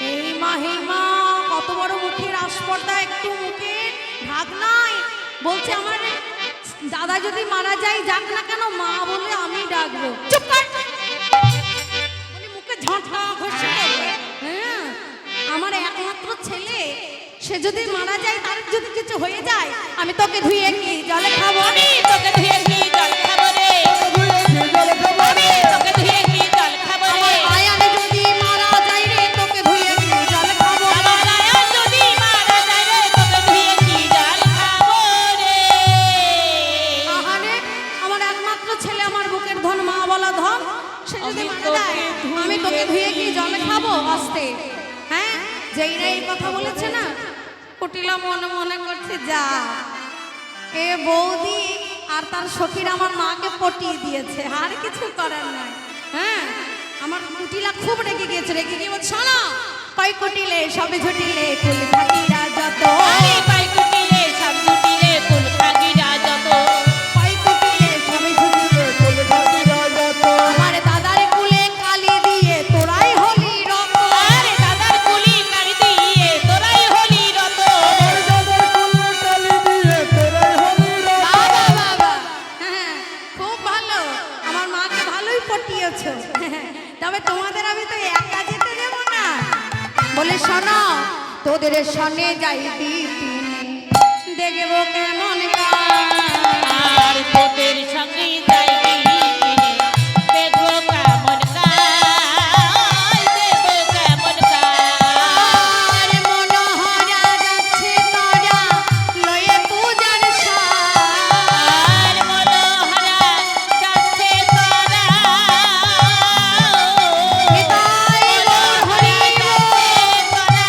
এই মা, হে মা, কত বড় মুখের আস্পর্ধা, একটু মুখে ঢাক নাই। বলছে আমার দাদা যদি মারা যায়, যাক না কেন, মা বলে আমি ডাকবো। চুপ কর। বলি মুখে ঝাঁটা ঘষে দেবে। হ্যাঁ, আমার একমাত্র ছেলে, সে যদি মারা যায়, তার যদি কিছু হয়ে যায়, আমি তোকে ধুয়ে কি জলে খাবো? আমি তোকে ধুয়ে কি জল খাবো রে? আমি তোকে ধুয়ে কি জল খাবো রে? আমার আয়ান যদি মারা যায় রে, তোকে ধুয়ে কি জল খাবো? আমার আয়ান যদি মারা যায় রে, তোকে ধুয়ে কি জল খাবো রে? আহারে, আমার একমাত্র ছেলে, আমার বুকের ধন, মা বলা ধন, সে যদি আমি মারা যায়, তোকে আমি তোকে ধুয়ে কি জলে খাবো? আস্তে। হ্যাঁ, যেই না এই কথা বলেছে না, কুটিলা মনে মনে করছে, যা, এ বৌদি আর তার সখীর আমার মাকে পটিয়ে দিয়েছে, আর কিছু করার নাই। হ্যাঁ, আমার কুটিলা খুব রেগে গিয়েছে, রেগে গিয়ে বলছে, শোনো, কই কুটিলে সবে ঝুটিলে কুল থাকিরা যত, আরে পাই কুটিলে সব জুটিলে ফুল থাকিরা যত, কই কুটিলে সবে ঝুটিলে কুল থাকিরা যত, আমার দাদার কুলে কালি দিয়ে তোরাই হলি রত, আরে দাদার কুলি কালি দিয়ে তোরাই হলি রত, বাবা বাবা, হ্যাঁ, খুব ভালো। আমার পটিয়েছ তবে তোমাদের আমি তো একা যেতে দেব না বলে শোনো তোদের সনে যাইবি দেখবো কেমন আর তোদের সঙ্গে যাইবি দেখবো কেমন গায়, দেখবো কেমন গায়। আর মনোহরা যাচ্ছে তোরা লয়ে পূজার আর মনোহরা যাচ্ছে তোরা, নিতাই মনোহরা যাচ্ছে তোরা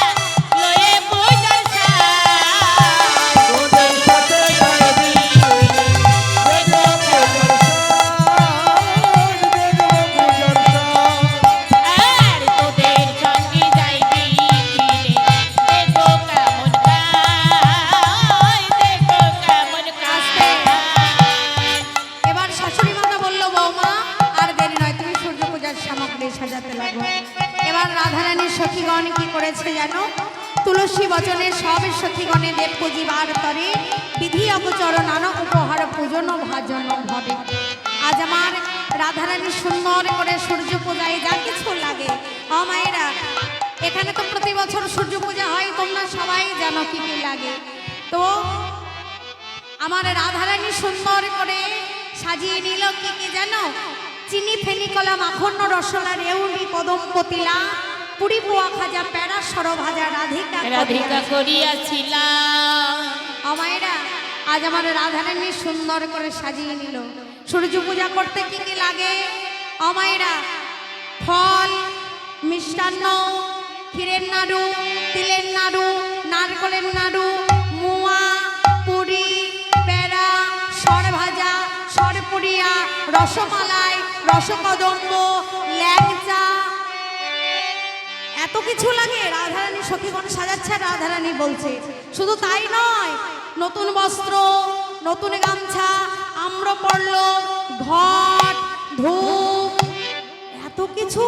লয়ে পূজার সাজ। তোদের সাথে যাইবি দেখবো পূজার সাজ, দেখবো পূজার সাজ। আর তোদের সঙ্গে যাইবি দেখবো কেমন গায়, দেখবো কেমন গায়। এবার শাশুড়ি মাতা বলল বৌমা আর দেরি নয় তুমি সূর্য পূজার সামগ্রী সাজাতে লাগো এবার রাধারানীর সখীগণ কি করেছে জানো তুলসী বচনে সব সখীগণে দেব পুজিবার তরে বিধি অপচরণ আন উপহার পূজন ও ভাজন ভবে আজ আমার রাধারানী সুন্দর করে সূর্য পূজায় যা কিছু লাগে মায়েরা এখানে তো প্রতি বছর সূর্য পূজা হয় তোমরা সবাই জানো কি কি লাগে তো আমার রাধারানী সুন্দর করে সাজিয়ে নিল কি কি জানো চিনি ফেনি কলা মাখন রসনা রেউলি কদম পতিলা পুরি পোয়া খাজা প্যারা সর ভাজা রাধিকা রাধিকা করিয়াছিলাম। আমায়রা আজ আমার রাধারানী সুন্দর করে সাজিয়ে নিল সূর্য পূজা করতে কি কি লাগে আমায়রা ফল মিষ্টান্ন ক্ষীরের নাড়ু তিলের নাড়ু নারকেলের নাড়ু মুয়া পুরি প্যারা সর ভাজা সর পুরিয়া রসমালাই রসকদম্ব ল্যাংচা এত কিছু লাগে রাধারানী সখীগণ সাজাচ্ছে আর রাধারানী বলছে শুধু তাই নয় নতুন বস্ত্র নতুন গামছা আম্রপল্ল ঘট ধূপ এত কিছু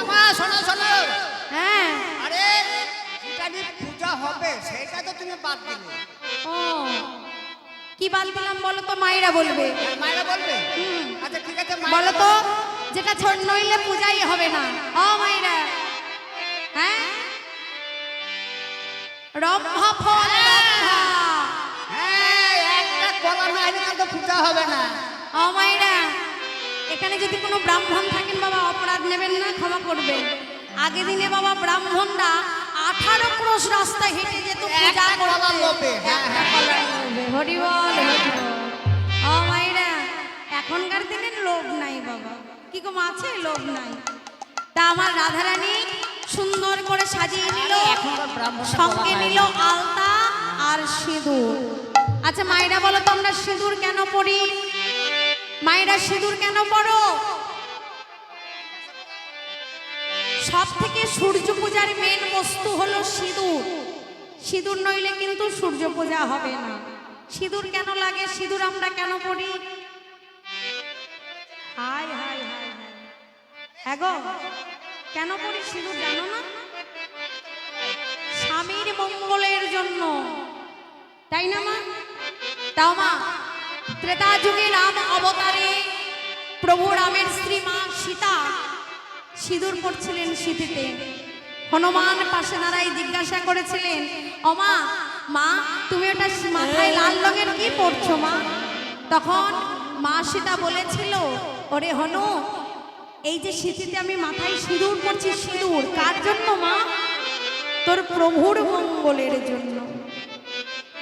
মা শোনো শোনো, হ্যাঁ আরে যেটা নিয়ে পূজা হবে সেটা তো তুমি বাদ দিলে। ও কি বাল দিলাম বলো তো মায়েরা বলবে মায়েরা বলবে হুম। আচ্ছা ঠিক আছে বলো তো যেটা নইলে পূজাই হবে না ও মায়েরা হ্যাঁ রম্ভা ফল রম্ভা হ্যাঁ একটা কলা না এলে তো পূজা হবে না। ও মায়েরা এখানে যদি কোনো ব্রাহ্মণ থাকেন বাবা অপরাধ নেবেন না ক্ষমা করবেন আগে দিনে বাবা ব্রাহ্মণরা 18 ক্রোশ রাস্তা হেঁটে যেত পূজা একটা কলা করতে লোভে, হ্যাঁ, একটা কলার লোভে। হরি বল হরি বল। ও মায়েরা এখনকার দিনে লোভ নাই বাবা কি গো আছে লোভ নাই তা আমার রাধারানী সুন্দর করে সাজিয়ে নিল এখনকার ব্রাহ্মণ সঙ্গে নিল আলতা আর সিঁদুর আচ্ছা মায়েরা বলো তো আমরা সিঁদুর কেন পরি মায়েরা সিঁদুর কেন পরো সব থেকে সূর্য পূজার মেন বস্তু হলো সিঁদুর সিঁদুর নইলে কিন্তু সূর্য পূজা হবে না সিঁদুর কেন লাগে সিঁদুর আমরা কেন পরি হাই হাই হাই হ্যাঁ গো কেন পরি সিঁদুর জানো না স্বামীর মঙ্গলের জন্য তাই না মা তাও মা ত্রেতা যুগে রাম অবতারে প্রভু রামের স্ত্রী মা সীতা সিঁদুর পড়ছিলেন সিঁথিতে হনুমান পাশে দাঁড়াই জিজ্ঞাসা করেছিলেন অমা মা তুমি ওটা মাথায় লাল রঙের কি পড়ছো মা তখন মা সীতা বলেছিল ওরে হনু এই যে সিঁথিতে আমি মাথায় সিঁদুর পড়ছি সিঁদুর কার জন্য মা তোর প্রভুর মঙ্গলের জন্য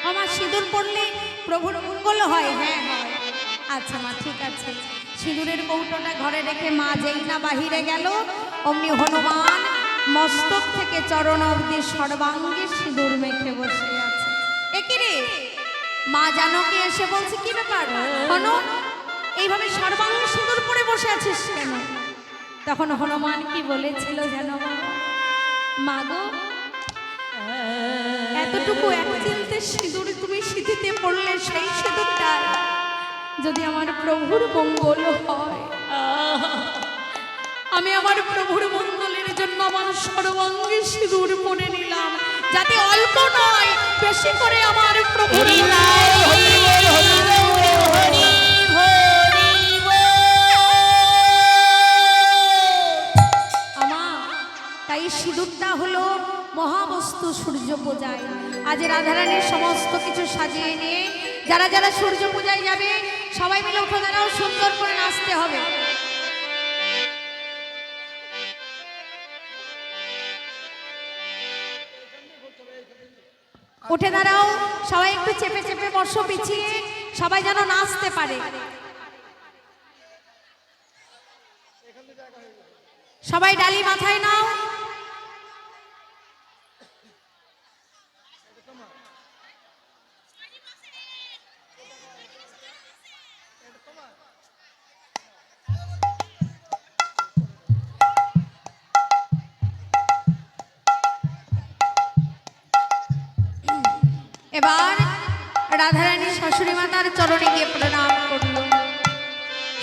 আমার সিঁদুর পড়লে প্রভুর মঙ্গল হয় হ্যাঁ হয় আচ্ছা মা ঠিক আছে সিঁদুরের কৌটোটা ঘরে রেখে মা যেই না বাহিরে গেল অমনি হনুমান মস্তক থেকে চরণ অবধি সর্বাঙ্গে সিঁদুর মেখে বসে আছে একি রে মা জানকী এসে বলছে কি ব্যাপার হনু এইভাবে সর্বাঙ্গে সিঁদুর পরে বসে আছিস কেন তখন হনুমান কি বলেছিল জানো মা গো এতটুকু এক চিনতে সিঁদুর তুমি সিঁথিতে পড়লে সেই সিঁদুরটা যদি আমার প্রভুর মঙ্গল হয় আমি আমার প্রভুর মঙ্গলের জন্য আমার সর্বাঙ্গে সিঁদুর পরে নিলাম যাতে অল্প নয় বেশি করে আমার প্রভুর মহাবস্তু সূর্য পূজায়। আজ রাধারানীর সমস্ত কিছু সাজিয়ে নিয়ে যারা যারা সূর্য পূজায় যাবে সবাই মিলে উঠে দাঁড়াও, সুন্দর করে নাচতে হবে। উঠে দাঁড়াও, সবাই একটু চেপে চেপে বসো পিছিয়ে, সবাই যেন নাচতে পারে। সবাই ডালি মাথায় নাও। এবার রাধারানী শাশুড়ি মাতার চরণে গিয়ে প্রণাম করল।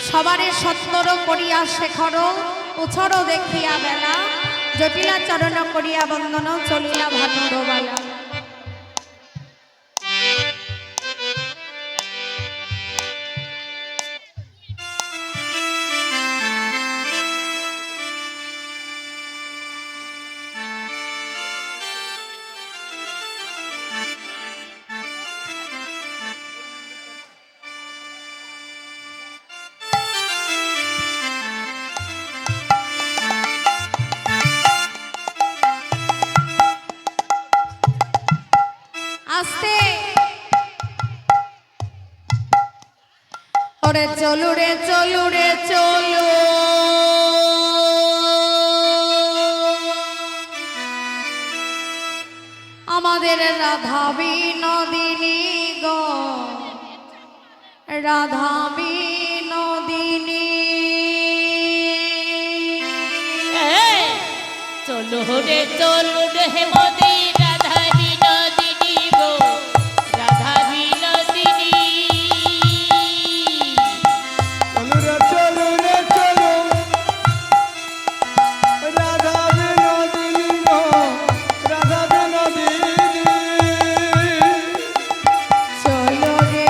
সবারে সত্তর করিয়া শেখর উছর দেখিয়া বেলা, জটিলা চরণ করিয়া বন্দন চলিলা ভানুর বালা। আস্তে ওরে চলু রে চলু রে চলু, আমাদের রাধা বিনোদিনী গো, রাধা বিনোদিনী। চলো রে মোদি রাধা বিনোদিনী গো, রাধা বিনোদিনী। চলো রে চলো, রাধা বিনোদিনী গো, রাধা বিনোদিনী। চলো রে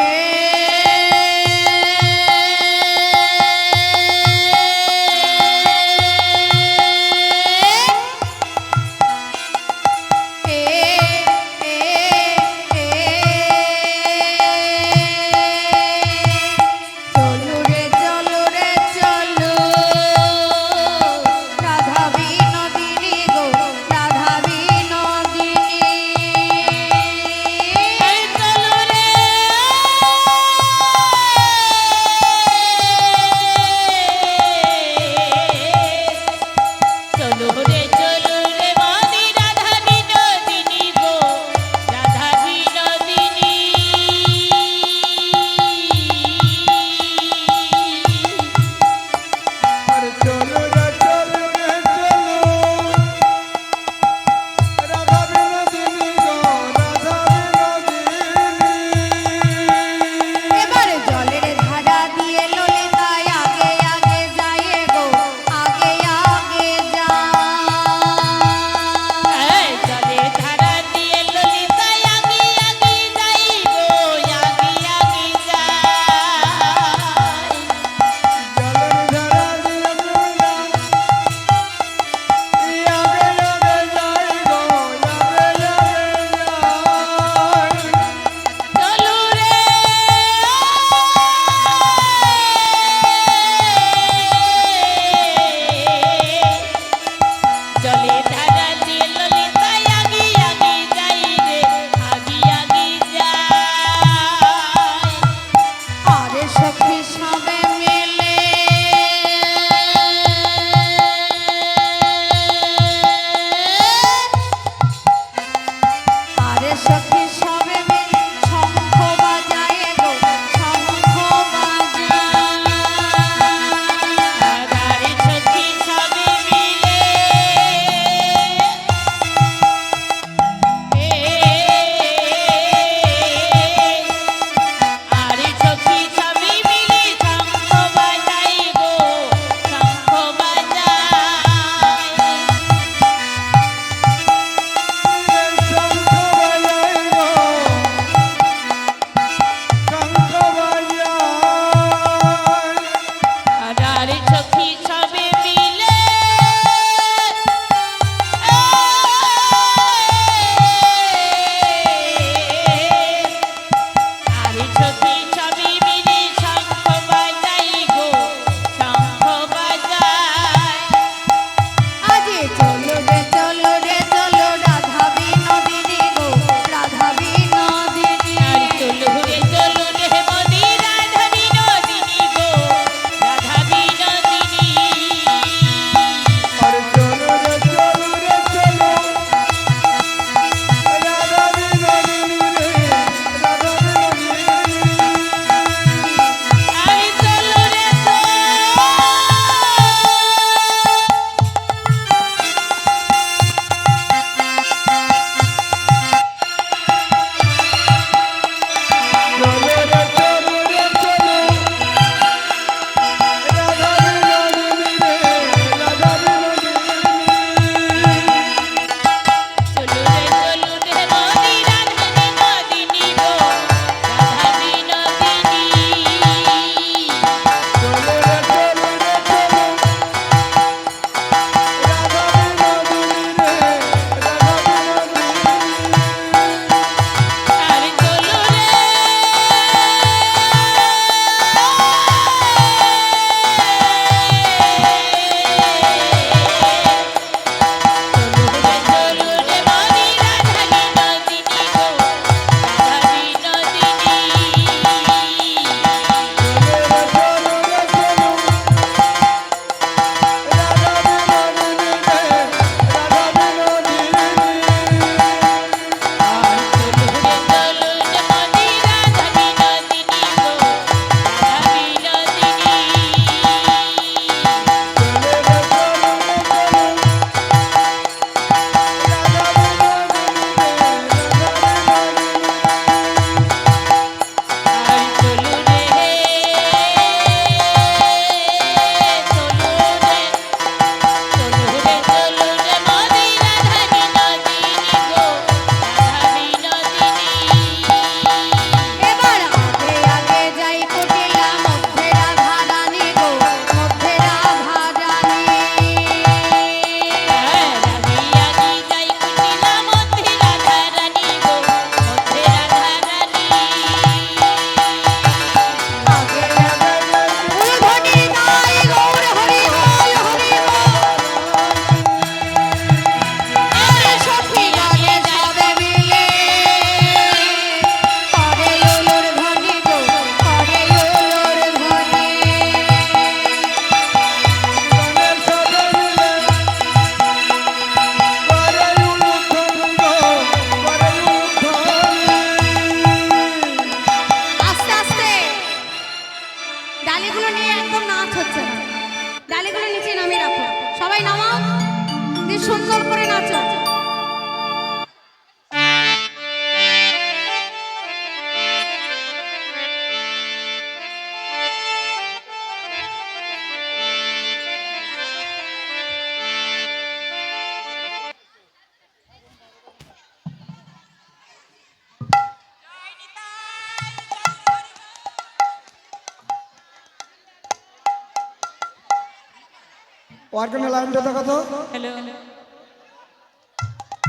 অর্গানের লাইনটা দেখো তো। হ্যালো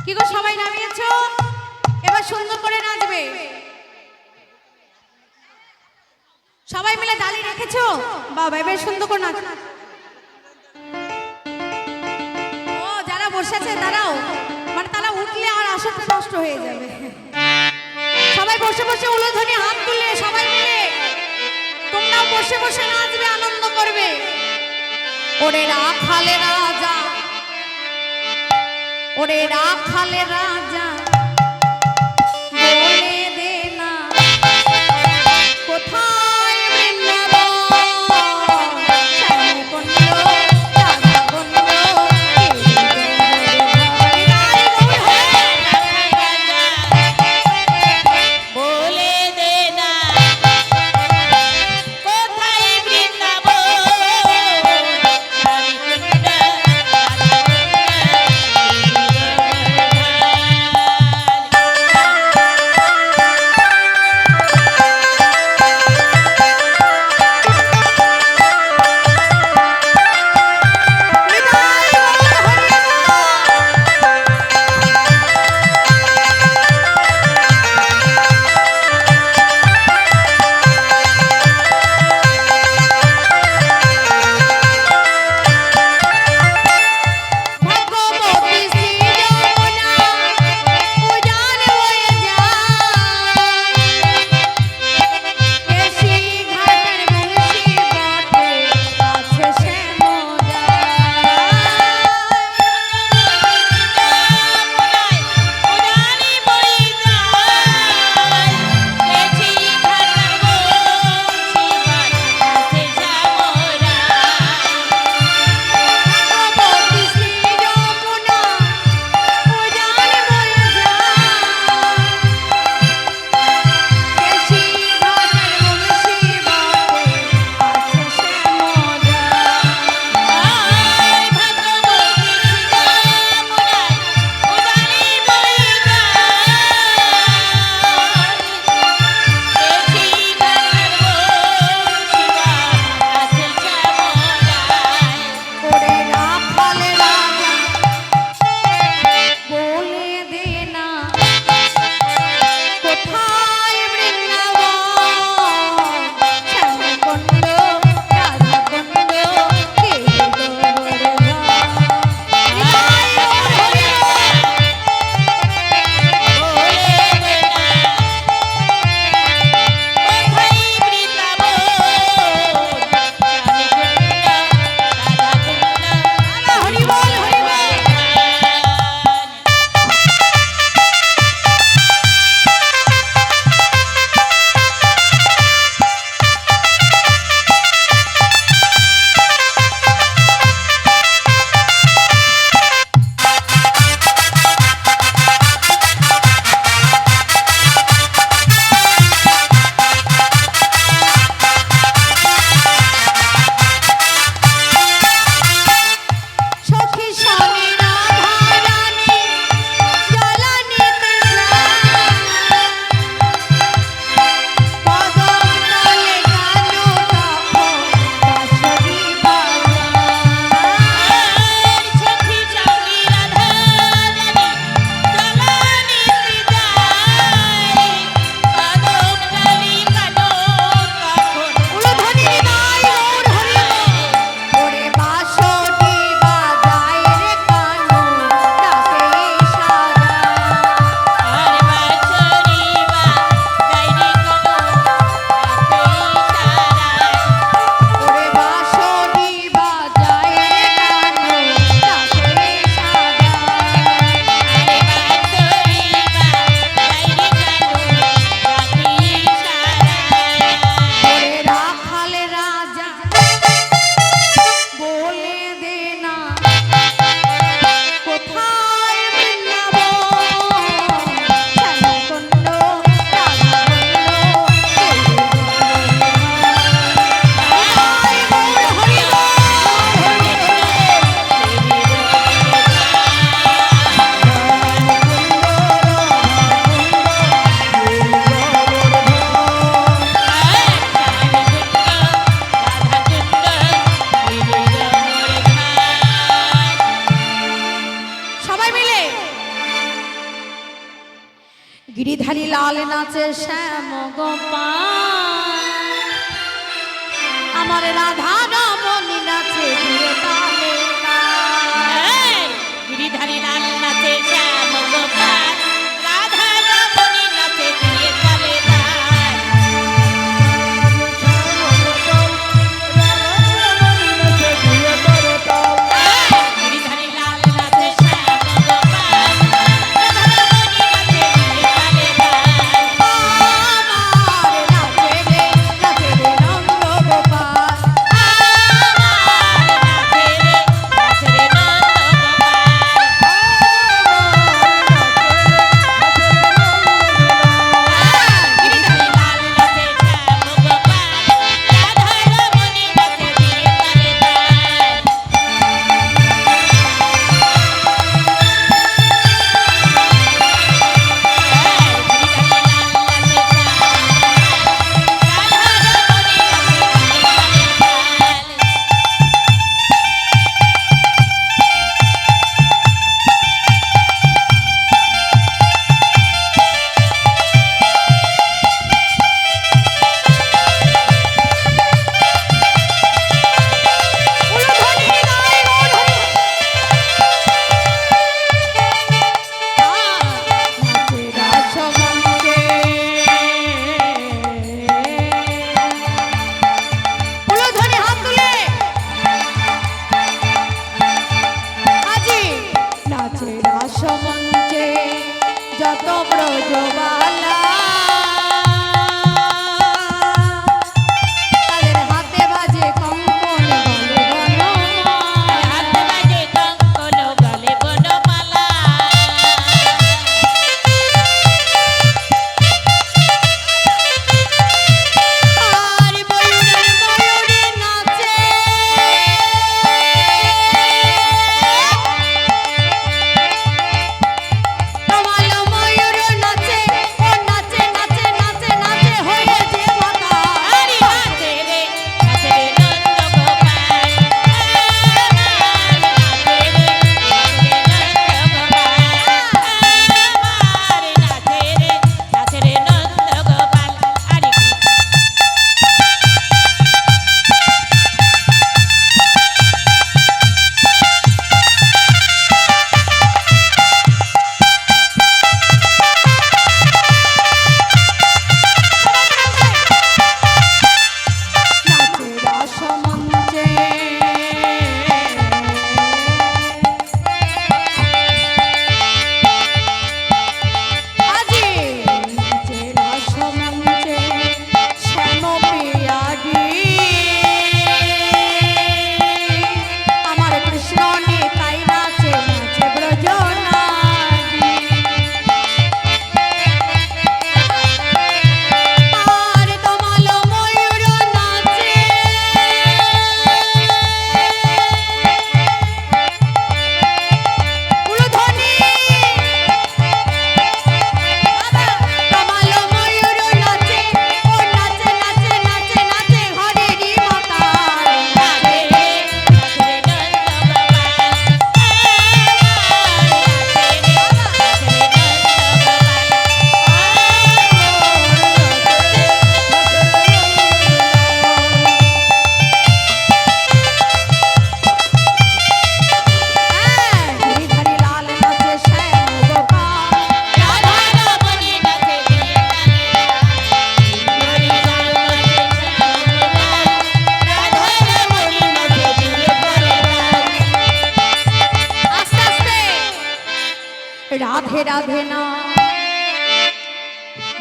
কি গো সবাই নামিয়েছো? এবার সুন্দর করে নাচবে। সবাই মিলে ডালি রেখেছো? বাবা এবার সুন্দর করে নাচ। ও যারা বসেছে তারাও, মানে তারা উঠলে আর আশাটা নষ্ট হয়ে যাবে। সবাই বসে বসে উলুধ্বনি হাত তুলে সবাই মিলে তোমরাও বসে বসে নাচবে, আনন্দ করবে। ওরে রাখালে রাজা, ওরে রাখালে রাজা বলে দে না কোথায় বৃন্দাবন, শ্যামকুণ্ড, রাধাকুণ্ড, বলে দে না কোথায় বৃন্দাবন, শ্যামকুণ্ড, রাধাকুণ্ড, গিরিধারী লাল নাচে শ্যাম গোপাল, আমার রাধা রমণী নাচে ধীরে তালে তাল। গিরিধারী লাল নাচে শ্যাম গোপাল, রাধা রমণী নাচে দিয়ে তালে তাল। গিরিধারী লাল নাচে শ্যাম গোপাল, রাধা রমণী নাচে দিয়ে তালে তাল। আমার নাচে রে নন্দ গোপাল, নাচে রে নন্দ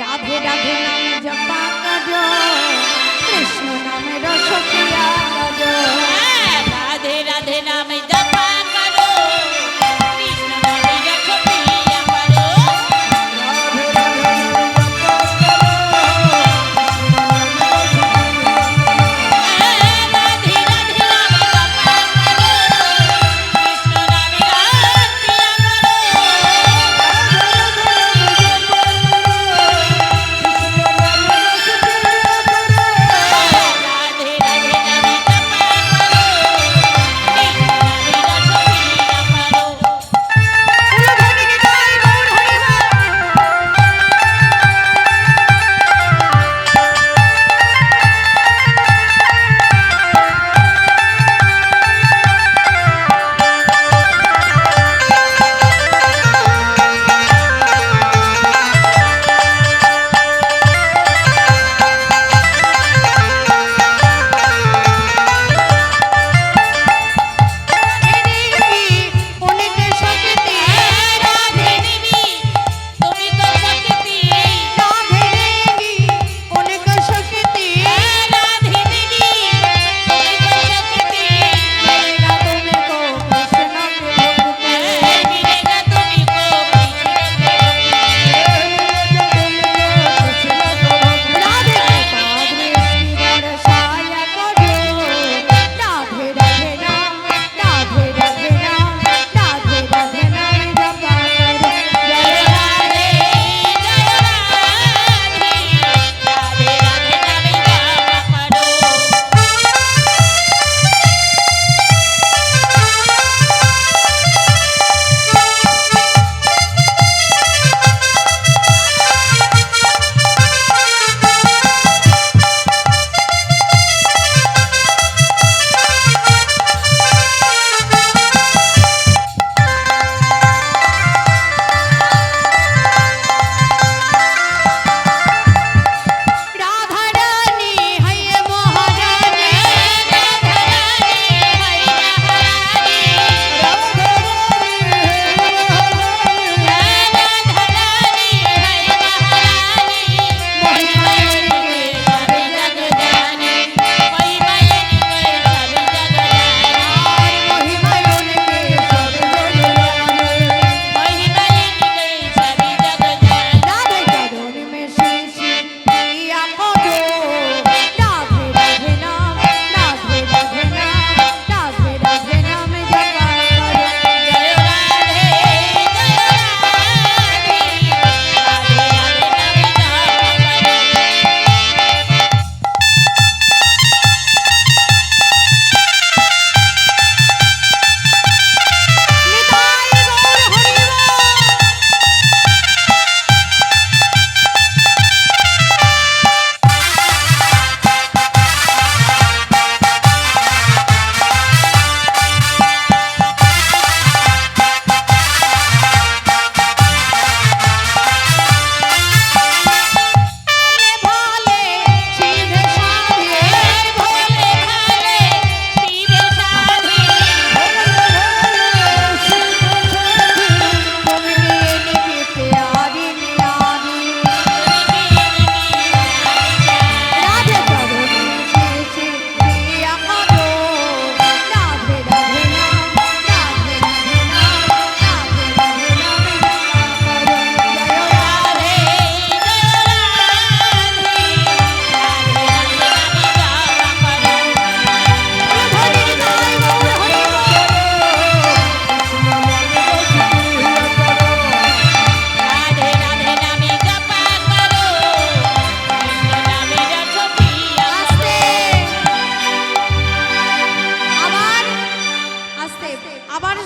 राधे राधे नाम जपा करो कृष्ण नाम रस पिया करो राधे राधे नाम जपा करो कृष्ण नाम रस पिया करो राधे राधे नाम जपा करो कृष्ण नाम रस पिया करो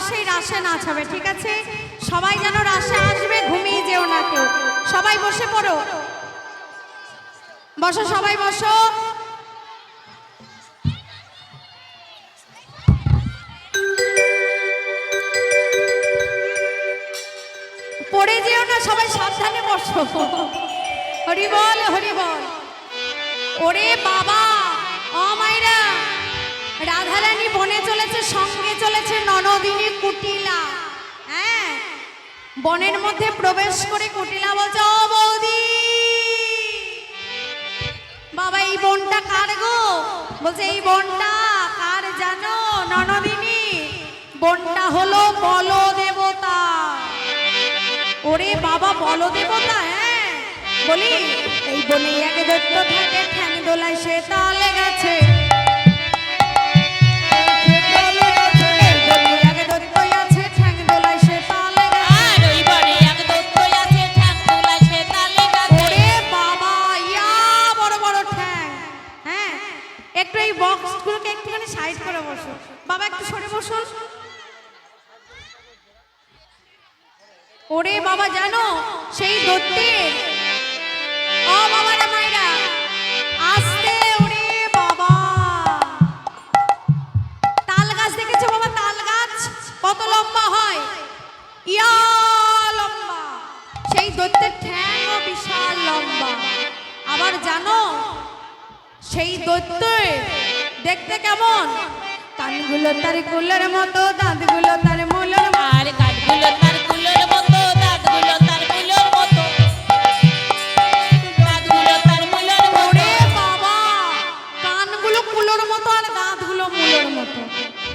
সেই রাসে নাচ হবে, ঠিক আছে? সবাই যেন রাসে আসবে, ঘুমিয়ে যেও না কেউ। সবাই বসে পড়ো, বসো, সবাই বসো। পড়ে যেও না, সবাই সাবধানে বসো। হরি বল, হরি বল। ওরে বাবা, ও মাইরা, রাধারানী বনে চলেছে, সঙ্গে চলেছে ননদিনী কুটিলা। হ্যাঁ, বনের মধ্যে প্রবেশ করে কুটিলা বলছে, ও বৌদি বাবা, এই বনটা কার গো? বলছে, এই বনটা কার জানো ননদিনী? বনটা হলো বল দেবতা। ওরে বাবা, বল দেবতা? হ্যাঁ, বলি এই বনে এক দৈত্য থাকে, ঠ্যাং দোলায় সে তালে গেছে। একটু এই বক্সগুলোকে একটুখানি সাইড করে বসো বাবা, একটু সরে বসুন। ওরে বাবা, জানো সেই দৈত্যের, ও বাবা রে মাইরা, আস্তে, ওরে বাবা, তাল গাছ দেখেছো বাবা? তাল গাছ কত লম্বা হয়, ইয়া লম্বা। সেই দৈত্যের ঠ্যাংও বিশাল লম্বা। আবার জানো সেই দৈত্য দেখতে কেমন? কানগুলো তার কুলের মতো, দাঁতগুলো তার মুলের মতো, আর কাঠগুলো তার কুলোর মতো, দাঁতগুলো তার কুলোর মতো, দাঁতগুলো তার মুলোর মতো। ওরে বাবা, কানগুলো কুলোর মতো আর দাঁতগুলো মুলোর মতো।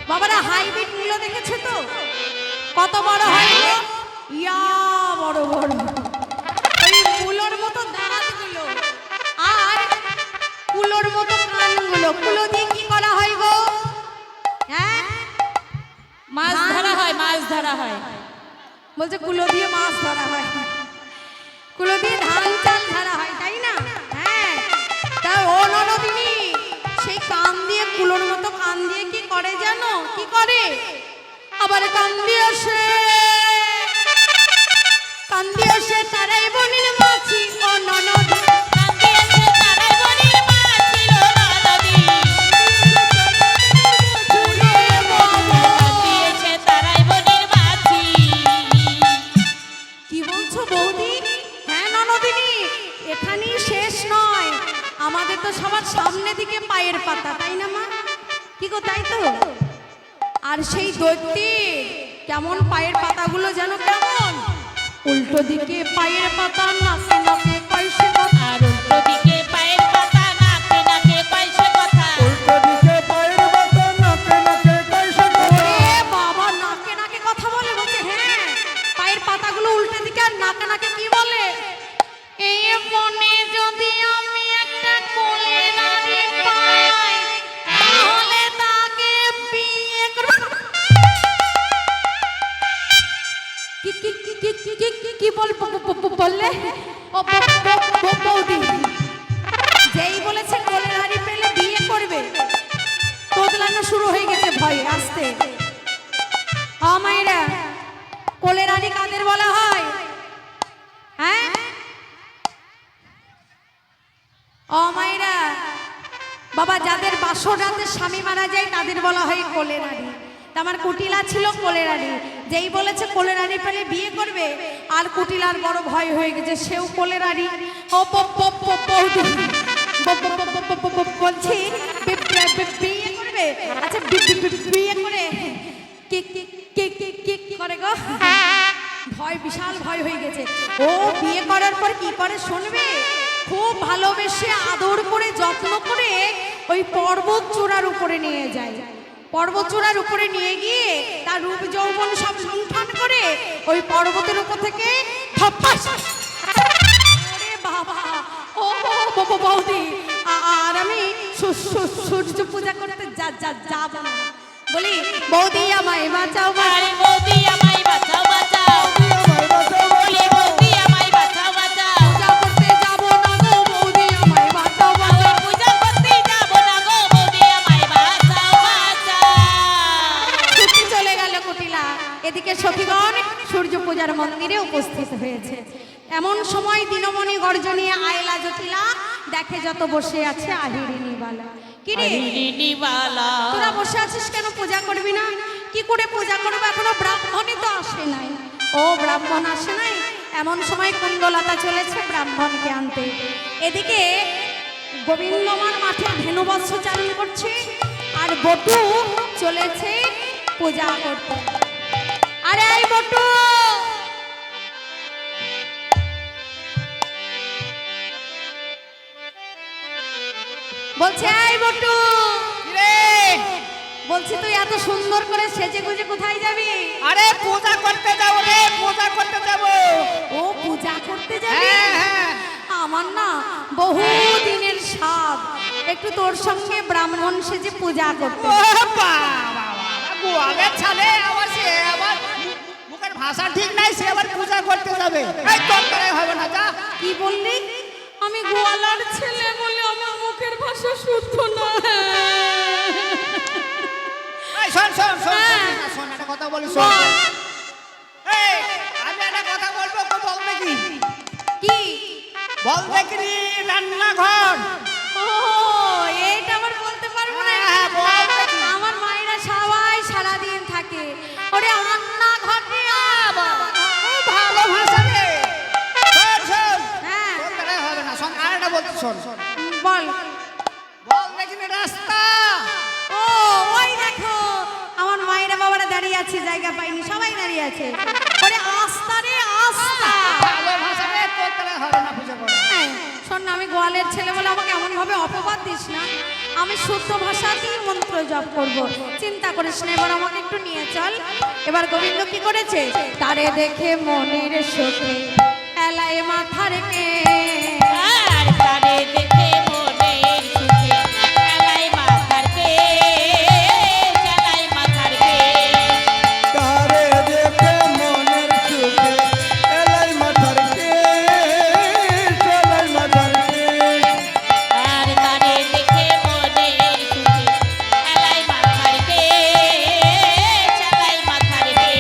বাবারা, হাইব্রিড মুলো দেখেছে তো? কত বড় হয় গো? ইয়া বড় বড়। ওই মুলোর মতো দাঁতগুলো আর কুলোর মতো কানগুলো। কুলো দিয়ে কি করা হয় গো? হ্যাঁ, মাছ ধরা হয়, মাছ ধরা হয়। বলছে কুলো দিয়ে মাছ ধরা হয়, কুলো দিয়ে ধান চাল ধরা হয়, তাই না? হ্যাঁ, তা ও ননদিনী, সেই কান দিয়ে, কুলোর মতো কান দিয়ে কি করে জানো? কি করে? আবার কান দিয়ে আসে, কান দিয়ে আসে তারাই বনির মাছি, ও ননদিনী। কান দিয়েছে তারাই বনির মাছ ছিল ননদী। কান দিয়েছে তারাই বনির মাছি। কি বলছো বৌদি? হ্যাঁ ননদিনী, এখানেই শেষ নয়, আমাদের তো সবার সামনে দিকে পায়ের পাতা, তাই না মা? কি গো, তাই তো? আর সেই দৈত্যের কেমন পায়ের পাতাগুলো যেন কেমন? উল্টো দিকে পায়ের পাতা, নাকে নাকে কয়সে কথা। আর উল্টো দিকে পায়ের পাতা, নাকে নাকে কয়সে কথা। ওরে বাবা, নাকে নাকে কথা বলে? বলছে হ্যাঁ, পায়ের পাতাগুলো উল্টো দিকে আর নাকে নাকে কি বলে? এই বনে যদি আমি একটা কোলে নারী পাই, তাহলে তাকে বিয়ে করব। কি বললে? ও বৌদি যেই বলেছে কোলে নারী পেলে বিয়ে করবে, তোদলানো শুরু হয়ে গেছে ভয়ে। আসতে, ও মায়েরা, কোলে রানী কাদের বলা হয়? হ্যাঁ, ও মায়েরা, বাবা, যাদের বাসর রাতে স্বামী মারা যায় তাদের বলা হয় কোলে রানী। আমার কুটিলা ছিল কোলে রানী, যেই বলেছে কোলে রানী পেলে বিয়ে করবে, আর কুটিলার বড় ভয় হয়ে গেছে, সেও কোলে রানী। ও বৌদি বলছি বিয়ে করবে? আচ্ছা, বিয়ে করে কি করে গো? ভয়, বিশাল ভয় হয়ে গেছে। ও বিয়ে করার পর কি করে শুনবে? খুব ভালোবেসে আদর করে যত্ন করে ওই পর্বত চূড়ার উপরে নিয়ে যায়। পর্বত চূড়ার উপরে নিয়ে গিয়ে তার রূপ যৌবন সব লুণ্ঠন করে ওই পর্বতের উপর থেকে ধপাস। ওরে বাবা, ও বৌদি, আর আমি সূর্য পূজা করতে যাব না। বলি বৌদি আমায় বাঁচাও, আরে বৌদি আমায় বাঁচাও, বাঁচাও। বলি বৌদি আমায় বাঁচাও, বাঁচাও। পূজা করতে যাব না গো বৌদি, আমায় বাঁচাও, বাঁচাও। পূজা করতে যাব না গো বৌদি, আমায় বাঁচাও, বাঁচাও। ছুটি চলে গেল কুটিলা। এদিকে সখীগণ সূর্য পূজার মন্দিরে উপস্থিত হয়েছে। এমন সময় দিনমণি গর্জনিয়া আয়লা জটিলা দেখে যত বসে আছে আহিরিনীবালা। কি রে আহিরিনীবালা, তোরা বসে আছিস কেন? পূজা করবি না? কি করে পূজা করবে? এখনো ব্রাহ্মণই তো আসে নাই। ও ব্রাহ্মণ আসে নাই? এমন সময় কুণ্ডলতা চলেছে ব্রাহ্মণকে আনতে। এদিকে গোবিন্দমার মাঠে ধেনুবৎস চালন করছে আর বটু চলেছে পূজা করতে। আরে এই বটু, বলছে এই বটু, রে বলছি তুই এত সুন্দর করে সেজে গুজে কোথায় যাবি? আরে পূজা করতে যাব রে, পূজা করতে যাব। ও পূজা করতে যাবি? হ্যাঁ হ্যাঁ, আমার না বহু দিনের স্বাদ একটু তোর সঙ্গে ব্রাহ্মণ সেজে পূজা করতে। ও বাবা, গোয়ালের ছালে আবার সে আবার মুখের ভাষা ঠিক নাই, সে আবার পূজা করতে যাবে। এই তোর দ্বারাই হবে না, যা। কি বললি? আমি গোয়ালার ছেলে বলে আমার মুখের ভাষা শুদ্ধ না। এই শোন শোন শোন, হ্যাঁ। শোন একটা কথা বলি, শোন। বল। এই আমি একটা কথা বলবো, বল দেখি। কি বল দেখি রান্নাঘর। ও এইটা আবার বলতে পারবো না। হ্যাঁ, বল দেখি। আমার মায়েরা সবাই সারাদিন থাকে ওরে রান্না ঘরে আবার। ভালো ভাষা রে। শোন শোন, হ্যাঁ তোর দ্বারাই হবে না, শোন আর একটা বলছি, শোন শোন। বল। বল দেখি রাস্তা। ও ওই দেখো আমার মায়েরা বাবারা দাঁড়িয়ে আছে, জায়গা পাইনি, সবাই দাঁড়িয়ে আছে। ওরে আস্তা রে আস্তা। ভালো ভাষা রে, তোর দ্বারাই হবে না পূজা করা। হ্যাঁ, শোন না, আমি গোয়ালের ছেলে বলে আমাকে এমন ভাবে অপবাদ দিস না। আমি শুদ্ধ ভাষাতেই মন্ত্র জপ করব, চিন্তা করিস না। এবার আমাকে একটু নিয়ে চল। এবার গোবিন্দ কি করেছে? তারে দেখে মনের সুখে এলায় মাথার কে। আর তারে দেখে মনের সুখে এলাই মাথার কে, চালাই মাথার কে। তারে দেখে মনের সুখে এলাই মাথার কে, চলাই মাথার কে। আর তারে দেখে মনের সুখে এলাই মাথার কে, চালাই মাথার কে।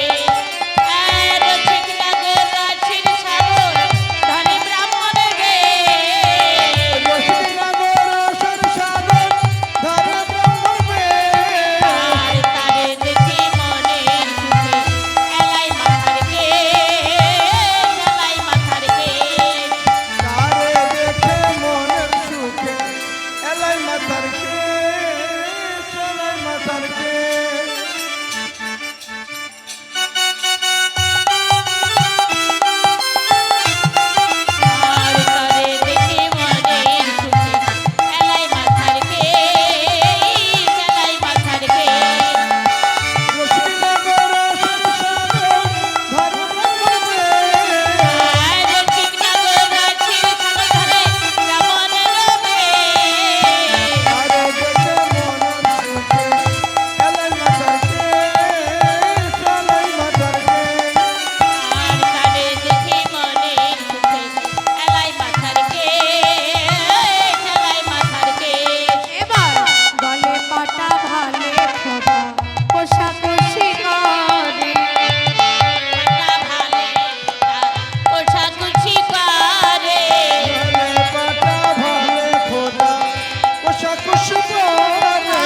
আর ঠিক লাগে রাছির সাগর ধনী ব্রাহ্মণ গে। রসিকনগর সংসাদন ধরে ব্রহ্মণ বে। আর তারে দেখে মনের সুখে এলাই মাথার কে, চালাই মাথার কে। তারে দেখে মনের সুখে এলাই মাথার কে, চলাই মাথার কে। আর তারে দেখে মনের সুখে এলাই মাথার কে, চালাই মাথার কে। রসিকনগর সংসাদন ধরে ব্রহ্মণ বে। আর ঠিক নগর রাছির সাগর ধরে ব্রাহ্মণ রবে। তারে দেখে মনের সুখে এলাই মাথার কে, চলাই মাথার কে। আর তারে দেখে মনের সুখে এলাই মাথার কে, চালাই মাথার কে। এবার গলে পাটা ভালে ফোটা কোষাকুষি করে। পাটা ভালে কোষাকুষি করে। ভালে পাটা ভালে ফোটা কোষাকুষি করে।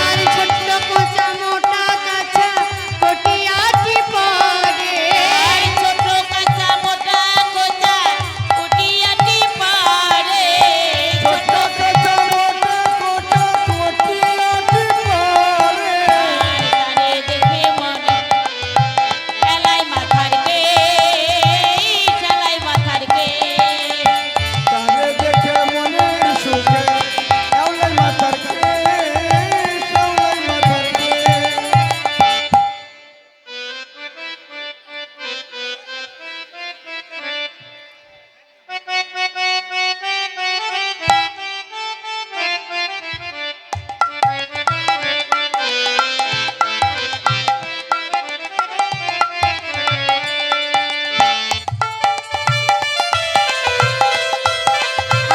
আর ছোট্ট কোচা মোটা কাছা কটিয়াটি পরে। আর ছোট কাঁচা মোটা কোচা কুটিয়াটি পারে। ছোট কোটা মোটা কোটা কোটিয়াটি পরে। তারে দেখে মনে এলাই মাথার কে, চালাই মাথার কে। তারে দেখে মনের সুখে এলাই মাথার কে, চলাই মাথার কে।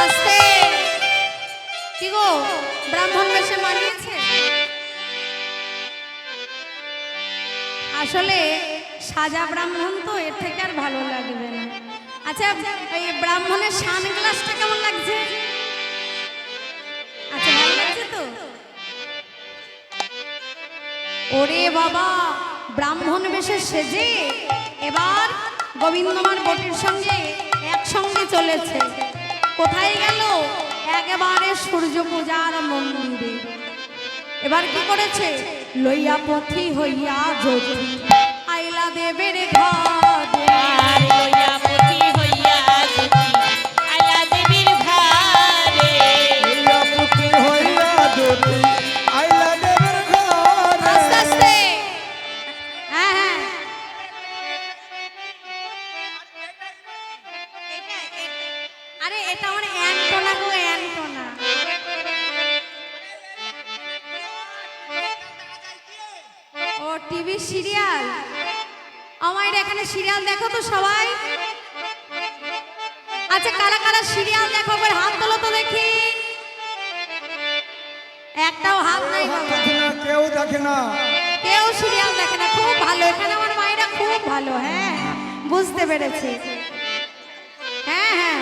আস্তে। কি গো, ব্রাহ্মণ বেশে মানিয়েছে? আসলে সাজা ব্রাহ্মণ তো এর থেকে আর ভালো লাগবে না। আচ্ছা এই ব্রাহ্মণের সানগ্লাসটা কেমন লাগছে? আচ্ছা ভালো লাগছে তো? ওরে বাবা, ব্রাহ্মণ বেশে সেজে এবার গোবিন্দমার বটির সঙ্গে একসঙ্গে চলেছে। কোথায় গেল? একেবারে সূর্য পূজার মন্দিরে। এবার কি করেছে? লইয়া পথি হইয়া জ্যোতি আইলা দেবের ঘরে। আর লইয়া পতি হইয়া জ্যোতি আইলা দেবীর ঘরে। হইয়া পুত্র হইয়া জ্যোতি আইলা দেবের ঘরে। আস্তে আস্তে, হ্যাঁ হ্যাঁ, আরে এটা আমার অ্যান্টোনা গো, অ্যান্টোনা। ও টিভি সিরিয়াল, আমার এখানে সিরিয়াল দেখো তো সবাই। আচ্ছা কারা কারা সিরিয়াল দেখো একবার হাত তোলো তো দেখি। একটাও হাত নাই বাবা। দেখে না, কেউ দেখে না। কেউ সিরিয়াল দেখে না। খুব ভালো, এখানে আমার মায়েরা খুব ভালো। হ্যাঁ বুঝতে পেরেছি। হ্যাঁ হ্যাঁ,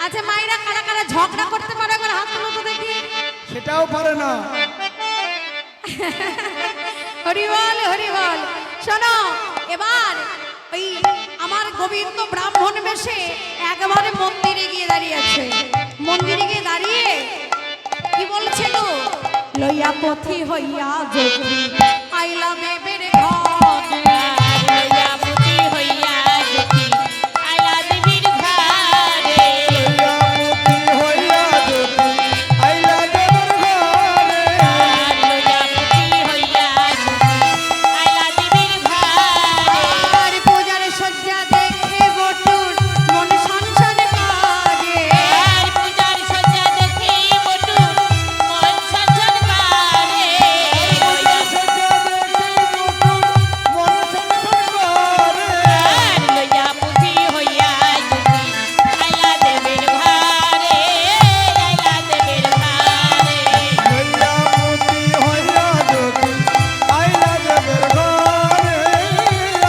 আচ্ছা মায়েরা কারা কারা ঝগড়া করতে পারে একবার হাত তোলো তো দেখি। সেটাও পারে না। হরি বল হরি বল। শোনো, এবার ওই আমার গোবিন্দ ব্রাহ্মণ বেশে একেবারে মন্দিরে গিয়ে দাঁড়িয়েছে। মন্দিরে গিয়ে দাঁড়িয়ে কি বলছে গো? লইয়া পথি হইয়া জ্যোতি আইলা দেবের ঘরে। আর লইয়া পতি হইয়া জ্যোতি আইলা দেবীর ঘরে। হইয়া পুত্র হইয়া জ্যোতি আইলা দেবের ঘরে। আর লইয়া পতি হইয়া জ্যোতি আইলা দেবীর ঘরে। আর পূজার সজ্জা দেখে বটুর মন সংসার কাজে। আর পূজার সজ্জা দেখি বটুর মন সঞ্চন করে। লইয়া সজ্জা দেখি মুকুট মন সংসার করে। আর লইয়া পতি হইয়া জ্যোতি আইলা দেবীর ঘরে। আইলা দেবীর ঘরে। হইয়া পুত্র হইয়া জ্যোতি আইলা দেবের ঘরে।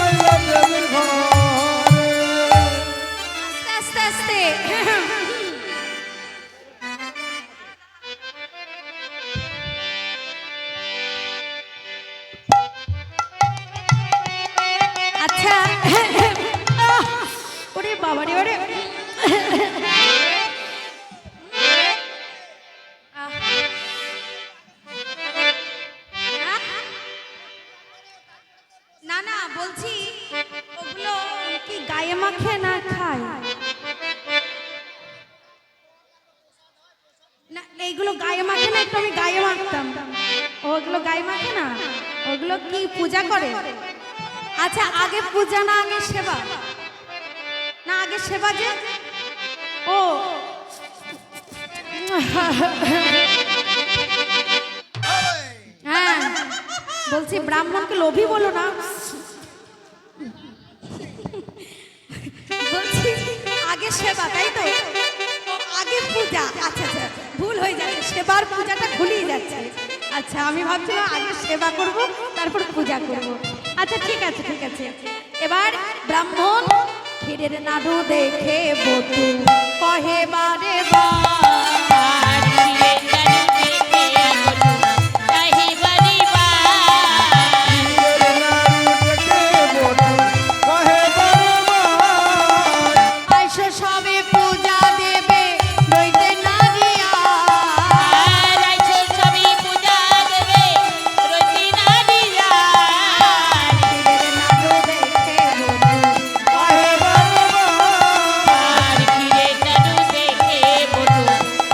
আইলা দেবের ঘরে। আস্তে আস্তে আস্তে। আচ্ছা, ওরে বাবা রে, ওরে না না, বলছি ওগুলো কি গায়ে মাখে না খায়? না এইগুলো গায়ে মাখে না, একটু আমি গায়ে মাখতাম। ওগুলো গায়ে মাখে না, ওগুলো কি পূজা করে? আচ্ছা আগে পূজা না আগে সেবা? না আগে সেবা যে। ও হ্যাঁ, বলছি ব্রাহ্মণকে লোভী বলো না। বলছি আগে সেবা, তাই তো? ও, আগে পূজা। আচ্ছা আচ্ছা, ভুল হয়ে যাচ্ছে, সেবার পূজাটা ভুলিয়ে যাচ্ছে। আচ্ছা আমি ভাবছিলাম আগে সেবা করব তারপর পূজা করব। আচ্ছা ঠিক আছে ঠিক আছে। এবার ব্রাহ্মণ ক্ষীরের নাড়ু দেখে বটু কহে বারে বা। আর ক্ষীরের নাড়ু দেখে বটু কহে বারে বা। হীরের নাড়ু দেখে বটু কহে বারবার। আইসো সবে পূজা দেবে রইতে নারিয়া। আর আইছো সবই পূজা দেবে রতি নারীরা। ক্ষীরের নাড়ু দেখে বটু কহে বারবার। আর ক্ষীরের নাড়ু দেখে বটু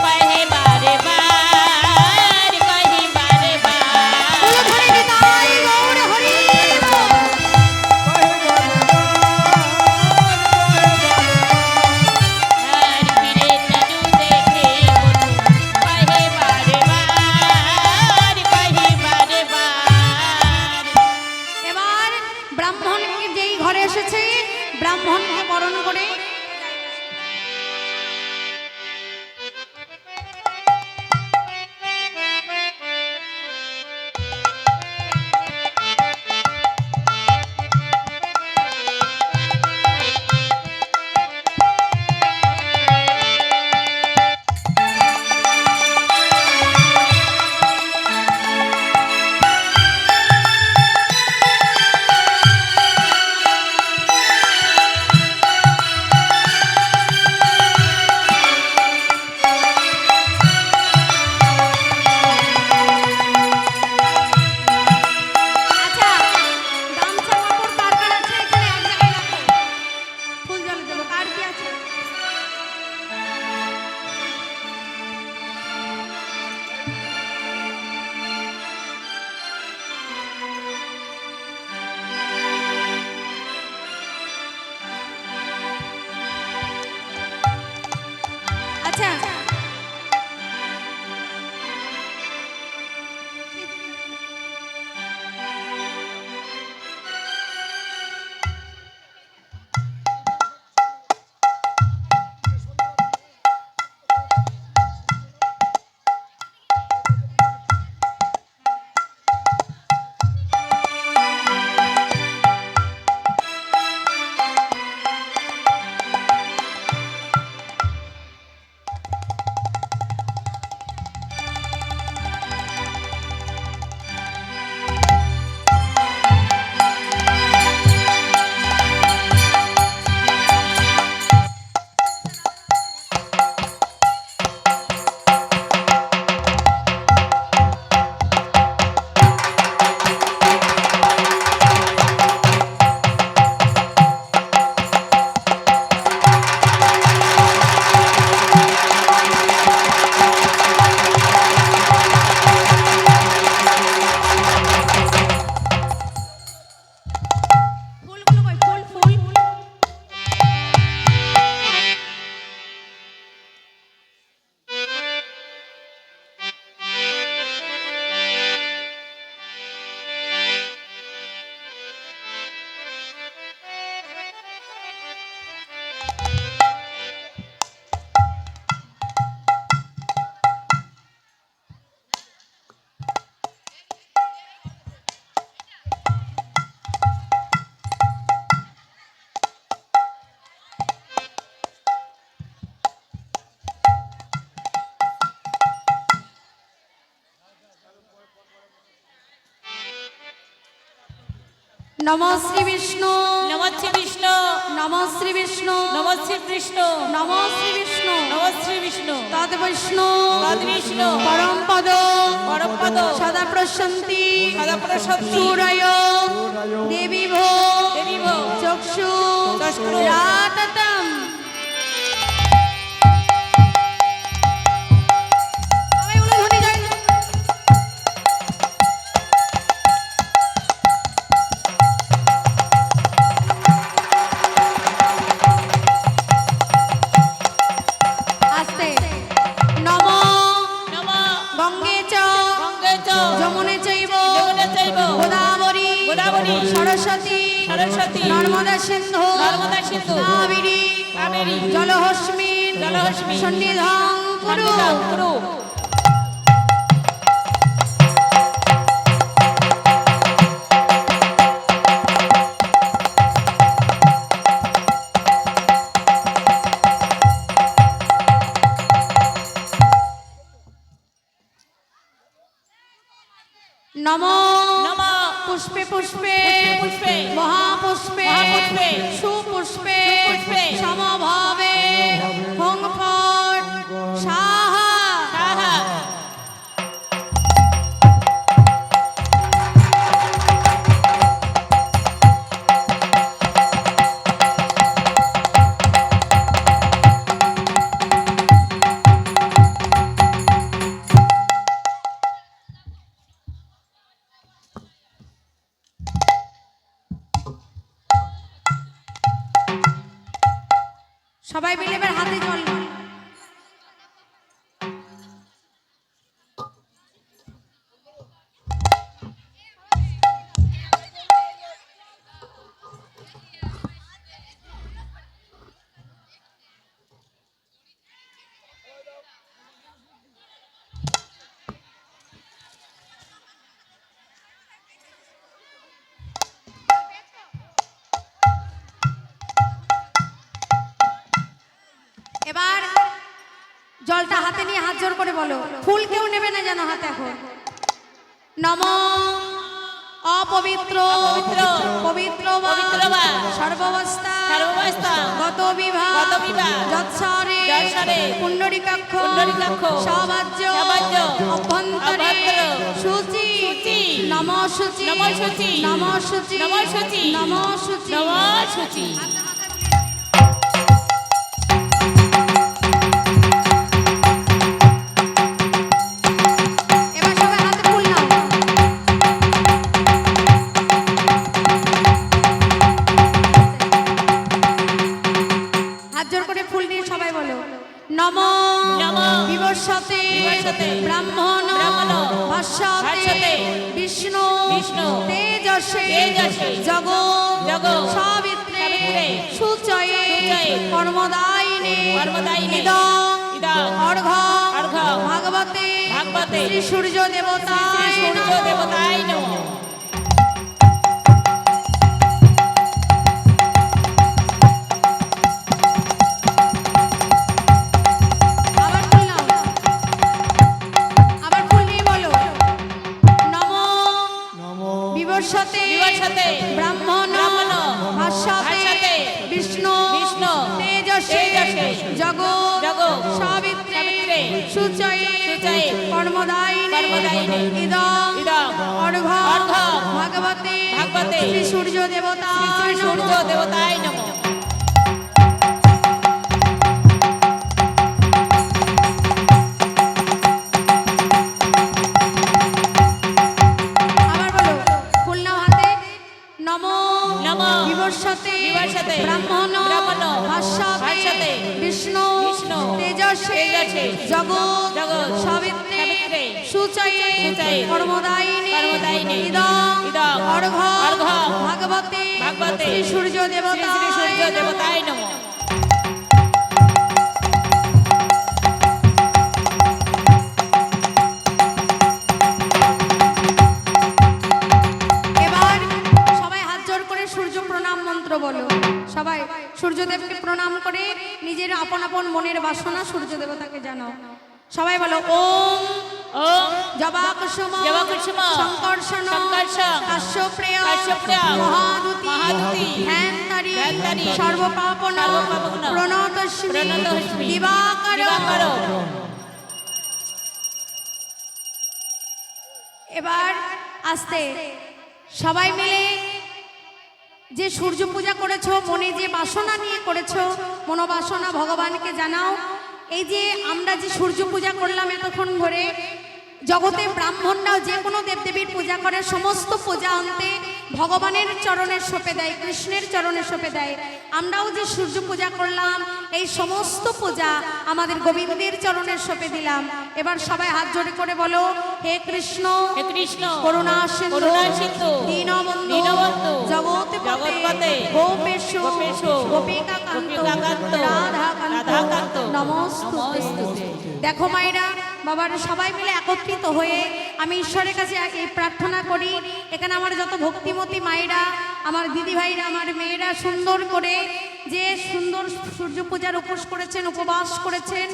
কহে বারে বার। কহে বারে বার। বলো ধরে নিতাই গৌর হরি বল। কহে বারবার। আর ক্ষীরের নাড়ু দেখে বটু কহে বারে বার। কহে বারে বার। এবার ব্রাহ্মণকে যেই ঘরে এসেছে ব্রাহ্মণকে বরণ করে নম শ্রী বিষ্ণু নমঃ শ্রী বিষ্ণু নম শ্রী বিষ্ণু নমঃ শ্রী কৃষ্ণ নম শ্রী বিষ্ণু নমঃ শ্রী বিষ্ণু তদ বিষ্ণু তদ বিষ্ণু পরম পদ পরমপদ সদা প্রসন্তি সদা প্রসন্তি সূরয় দেবী ভো দেবী ভো চক্ষু চক্ষু রাততম। সবাই বলো ধ্বনি জয়। আস্তে নম নমঃ গঙ্গে চ গঙ্গে চ যমুনে চৈব যমুনে চৈব গোদাবরী গোদাবরী সরস্বতী সরস্বতী নর্মদা সিন্ধু নর্মদা সিন্ধু কাবেরী কাবেরী জলহস্মিন জলহস্মিন সন্নিধান কুরু। সন্নিধান কুরু। নম নমঃ পুষ্পে পুষ্পে পুষ্পে মহাপুষ্পে মহাপুষ্পে সুপুষ্পে সুপুষ্পে সমভাবে হং ফট সাহা। সাহা। সবাই মিলে এবার হাতে জল নাও। এবার জলটা হাতে নিয়ে হাত জোর করে বলো, ফুল কেউ নেবে না যেন হাতে এখন। নম অপবিত্র অপবিত্র পবিত্র পবিত্র বা সর্বাবস্থা সর্বাবস্থা গত বিভাগ গত বিভাগ যৎসরে যৎসরে পুণ্ডরীকাক্ষ পুণ্ডরীকাক্ষ সবাজ্য সবাজ্য অভ্যন্তরে অভ্যন্তরে শুচি শুচি নম শুচি নম শুচি নম শুচি নম শুচি নম শুচি নমঃ শুচি। এবার সবাই হাতে ফুল নাও। হাত জোর করে ফুল নিয়ে সবাই বলো, নম নমঃ বিবস্বতে বিবস্বতে ব্রাহ্মণ ব্রাহ্মণ ভাস্বতে ভাস্বতে বিষ্ণু বিষ্ণু তেজসে তেজসে জগৎ জগৎ সাবিত্রে সাবিত্রে সুচয়ে সুচয়ে কর্মদায়িনে কর্মদায়িনে ইদং ইদং অর্ঘ অর্ঘ ভাগবতে ভাগবতে শ্রী সূর্য দেবতায় সূর্য নমঃ। দেবতায় নমঃ। আবার ফুল নাও। আবার ফুল নিয়ে বলো, নম নমো বিবস্বতে বিবস্বতে ব্রাহ্মণ ব্রাহ্মণ ভাস্বতে ভাস্বতে বিষ্ণু বিষ্ণু তেজসে তেজসে জগৎ জগৎ সাবিত্রে সাবিত্রে সুচয়ে সুচয়ে কর্মদায়িনে কর্মদায়িনে ইদং ইদং অর্ঘ অর্ঘ ভাগবতে ভাগবতে শ্রী সূর্য শ্রী দেবতায় শ্রী সূর্য নমঃ। দেবতায় নমঃ। আবার বলো, ফুল নাও হাতে। নম নমঃ বিবস্বতে বিবস্বতে ব্রাহ্মণ ব্রাহ্মণ ভাস্বতে ভাস্বতে বিষ্ণু বিষ্ণু তেজসে তেজসে জগৎ জগৎ সাবিত্রে সাবিত্রে সুচয়ে সুচয়ে কর্মদায়িনে কর্মদায়িনে ইদং ইদং অর্ঘ অর্ঘ ভাগবতে ভাগবতে শ্রী সূর্য শ্রী শ্রী দেবতায় সূর্য নমঃ। দেবতায় নমঃ। এবার সবাই হাত জোড় করে সূর্য প্রণাম মন্ত্র বলো। সবাই সূর্যদেবকে প্রণাম করে নিজের আপন আপন মনের বাসনা সূর্য দেবতাকে জানাও। সবাই বলো ওম ওম জবাকুসুম জবাকুসুম সংকর্ষণ সংকর্ষণ কাশ্যপ্রেয় কাশ্যপ্রেয় মহাদুতি মহাদুতি ধ্যানতারি ধ্যানতারি সর্বপাপন সর্বপাপন প্রণতস্মি প্রণতস্মি দিবাকর দিবাকর। এবার আস্তে সবাই মিলে যে সূর্য পূজা করেছো, মনে যে বাসনা নিয়ে করেছো, মনোবাসনা ভগবানকে জানাও। এই যে আমরা যে সূর্য পূজা করলাম এতক্ষণ ধরে, জগতে ব্রাহ্মণরাও যে কোনো দেবদেবীর পূজা করে, সমস্ত পূজা অন্তে ভগবানের চরণে সঁপে দেয়, কৃষ্ণের চরণে সঁপে দেয়। আমরাও যে সূর্য পূজা করলাম, এই সমস্ত পূজা আমাদের গোবিন্দের চরণে সঁপে দিলাম। এবার সবাই হাত জোড়ে করে বলো, হে কৃষ্ণ হে কৃষ্ণ করুণা সিন্ধু করুণা সিন্ধু দীনবন্ধু দীনবন্ধু জগৎপতে জগৎপতে গোপেশু গোপেষু গোপিকাকান্ত গোপিকাকান্ত রাধাকান্ত রাধাকান্ত নমস্তুতে। দেখো মায়েরা বাবারা সবাই মিলে একত্রিত হয়ে আমি ঈশ্বরের কাছে এই প্রার্থনা করি, এখানে আমার যত ভক্তিমতী মায়েরা, আমার দিদি ভাইরা, আমার মেয়েরা সুন্দর করে যে সুন্দর সূর্য পূজার উপোস করেছেন, উপবাস করেছেন,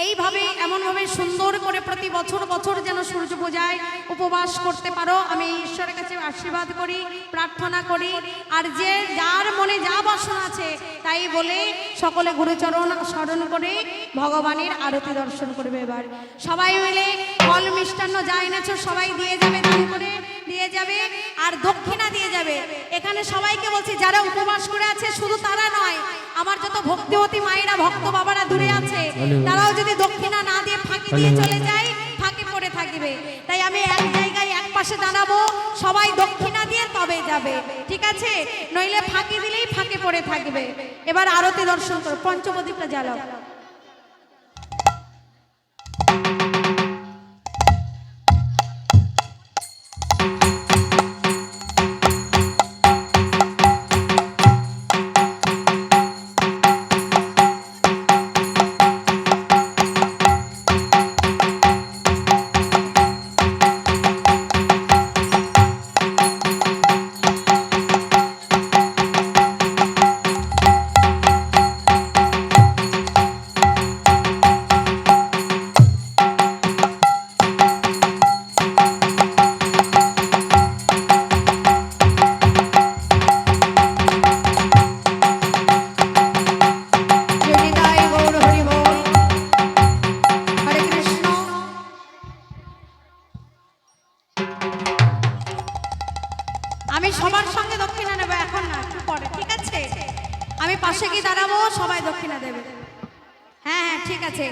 এইভাবে এমনভাবে সুন্দর করে প্রতি বছর বছর যেন সূর্য পূজায় উপবাস করতে পারো, আমি ঈশ্বরের কাছে আশীর্বাদ করি, প্রার্থনা করি। আর যে যার মনে যা বাসনা আছে তাই বলে সকলে গুরুচরণ স্মরণ করে ভগবানের আরতি দর্শন করবে। এবার সবাই মিলে ফল মিষ্টান্ন যা এনেছো সবাই দিয়ে যাবে, দান করে দিয়ে যাবে, আর দক্ষিণা দিয়ে যাবে। এখানে সবাইকে বলছি যারা উপবাস করে আছে শুধু তারা নয়, আমার যত ভক্তিমতী মায়েরা ভক্ত বাবারা দূরে আছে তারাও যদি দক্ষিণা না দিয়ে ফাঁকি দিয়ে চলে যায়, ফাঁকি পড়ে থাকবে। তাই আমি এক জায়গায় এক পাশে দাঁড়াবো, সবাই দক্ষিণা দিয়ে তবে যাবে, ঠিক আছে? নইলে ফাঁকি দিলেই ফাঁকে পড়ে থাকবে। এবার আরতি দর্শন করো, পঞ্চপ্রদীপটা জ্বালাও। আমি সবার সঙ্গে দক্ষিণা নেব, এখন না, একটু পরে, ঠিক আছে? আমি পাশে গিয়ে দাঁড়াবো, সবাই দক্ষিণা দেবে। হ্যাঁ হ্যাঁ ঠিক আছে।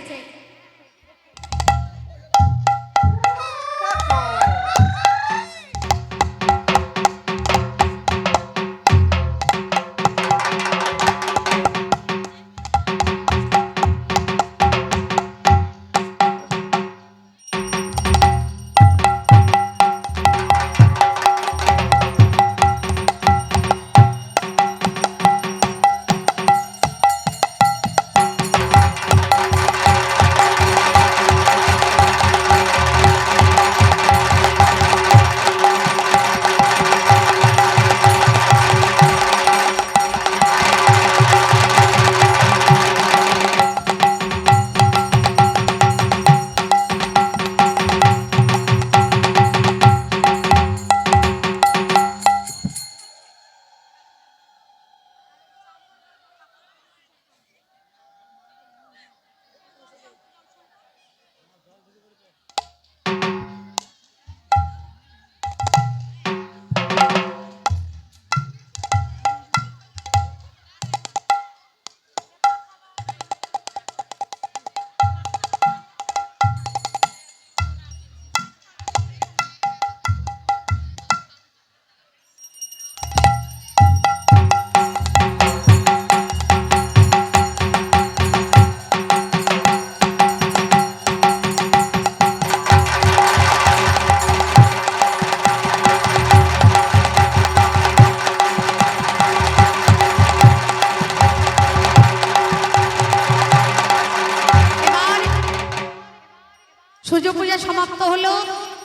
সূর্য পূজা সমাপ্ত হলো।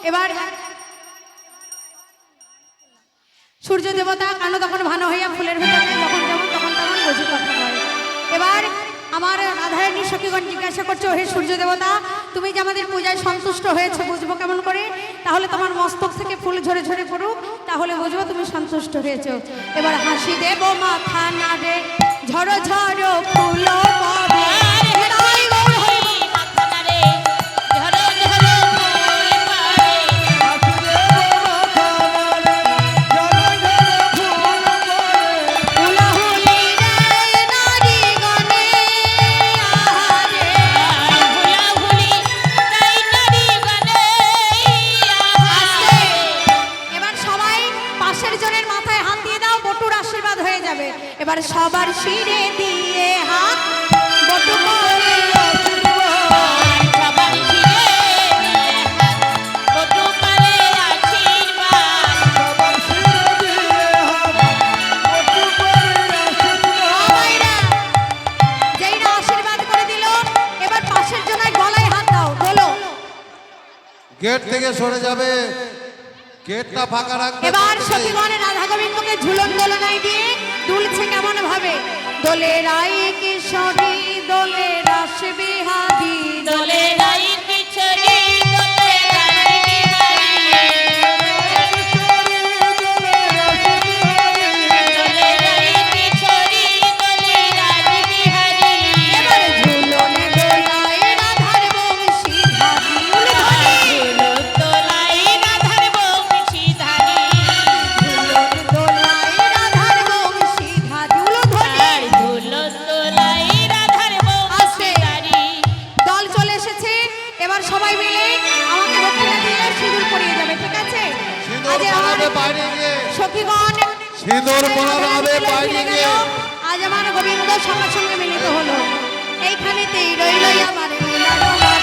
এবার সূর্য দেবতা কাণ্ড তখন ভানো হইয়া ফুলের ভিতরে যখন যেমন তখন তখন বুঝি কথা বলে। এবার আমার রাধারানী সখীগণ জিজ্ঞাসা করছে, হে সূর্য দেবতা, তুমি যে আমাদের পূজায় সন্তুষ্ট হয়েছে, বুঝবো কেমন করে? তাহলে তোমার মস্তক থেকে ফুল ঝরে ঝরে পড়ুক, তাহলে বুঝবো তুমি সন্তুষ্ট হয়েছো। এবার হাসি দেব মাথা নাড়ে, ঝড়ো ঝড়ো ফুল পড়ে। হৃদয় গৌর হরি বল। মাথা নাড়ে, ঝরো ঝরো ফুল পড়ে। হুলাহুলি রে নারী গণে আহারে। হুলাহুলি তাই নারী গানে আস্তে। এবার সবাই পাশের জনের মাথায় হাত দিয়ে দাও, বটুর আশীর্বাদ হয়ে যাবে। এবার সবার শিরে দিয়ে হাত, বটু করে সবার শিরে দিয়ে হাত, বটু করে আশীর্বাদ। সবাইরা যেই না আশীর্বাদ করে দিল, এবার পাশের জনের গলায় হাত দাও, বলো। গেট থেকে সরে যাবে, গেটটা ফাঁকা রাখবে। এবার সখীগণের রাধা গোবিন্দকে ঝুলন দোলনায় দিয়ে দুলছে কেমন ভাবে, দোলে রাই কিশোরী দোলে রাস বিহারী দোলে রাই কিশোরী, দোলে রাই বিহারী। দোলে রাই কিশোরী, দোলে রাই বিহারী। এবার ঝুলনে দোলায় রাধার বংশীধারী উলুধ্বনি। ঝুলন দোলাই রাধার বংশীধারী। ঝুলন দোলায় রাধার বংশীধারী উলুধ্বনি। আর ঝুলন দোলাই রাধার বংশীধারী। দল চলে এসেছে, এবার সবাই মিলে আমাকে দক্ষিণা দিয়ে সিঁদুর পরিয়ে যাবে, ঠিক আছে? সিঁদুর আজ আমার পরাবে বাইরে গিয়ে। সখীগণ সিঁদুর পরানো হবে বাইরে গিয়ে। আজ আমার গোবিন্দ সবার সঙ্গে মিলিত হলো, এইখানেতেই রইল আমার লীলা রমা।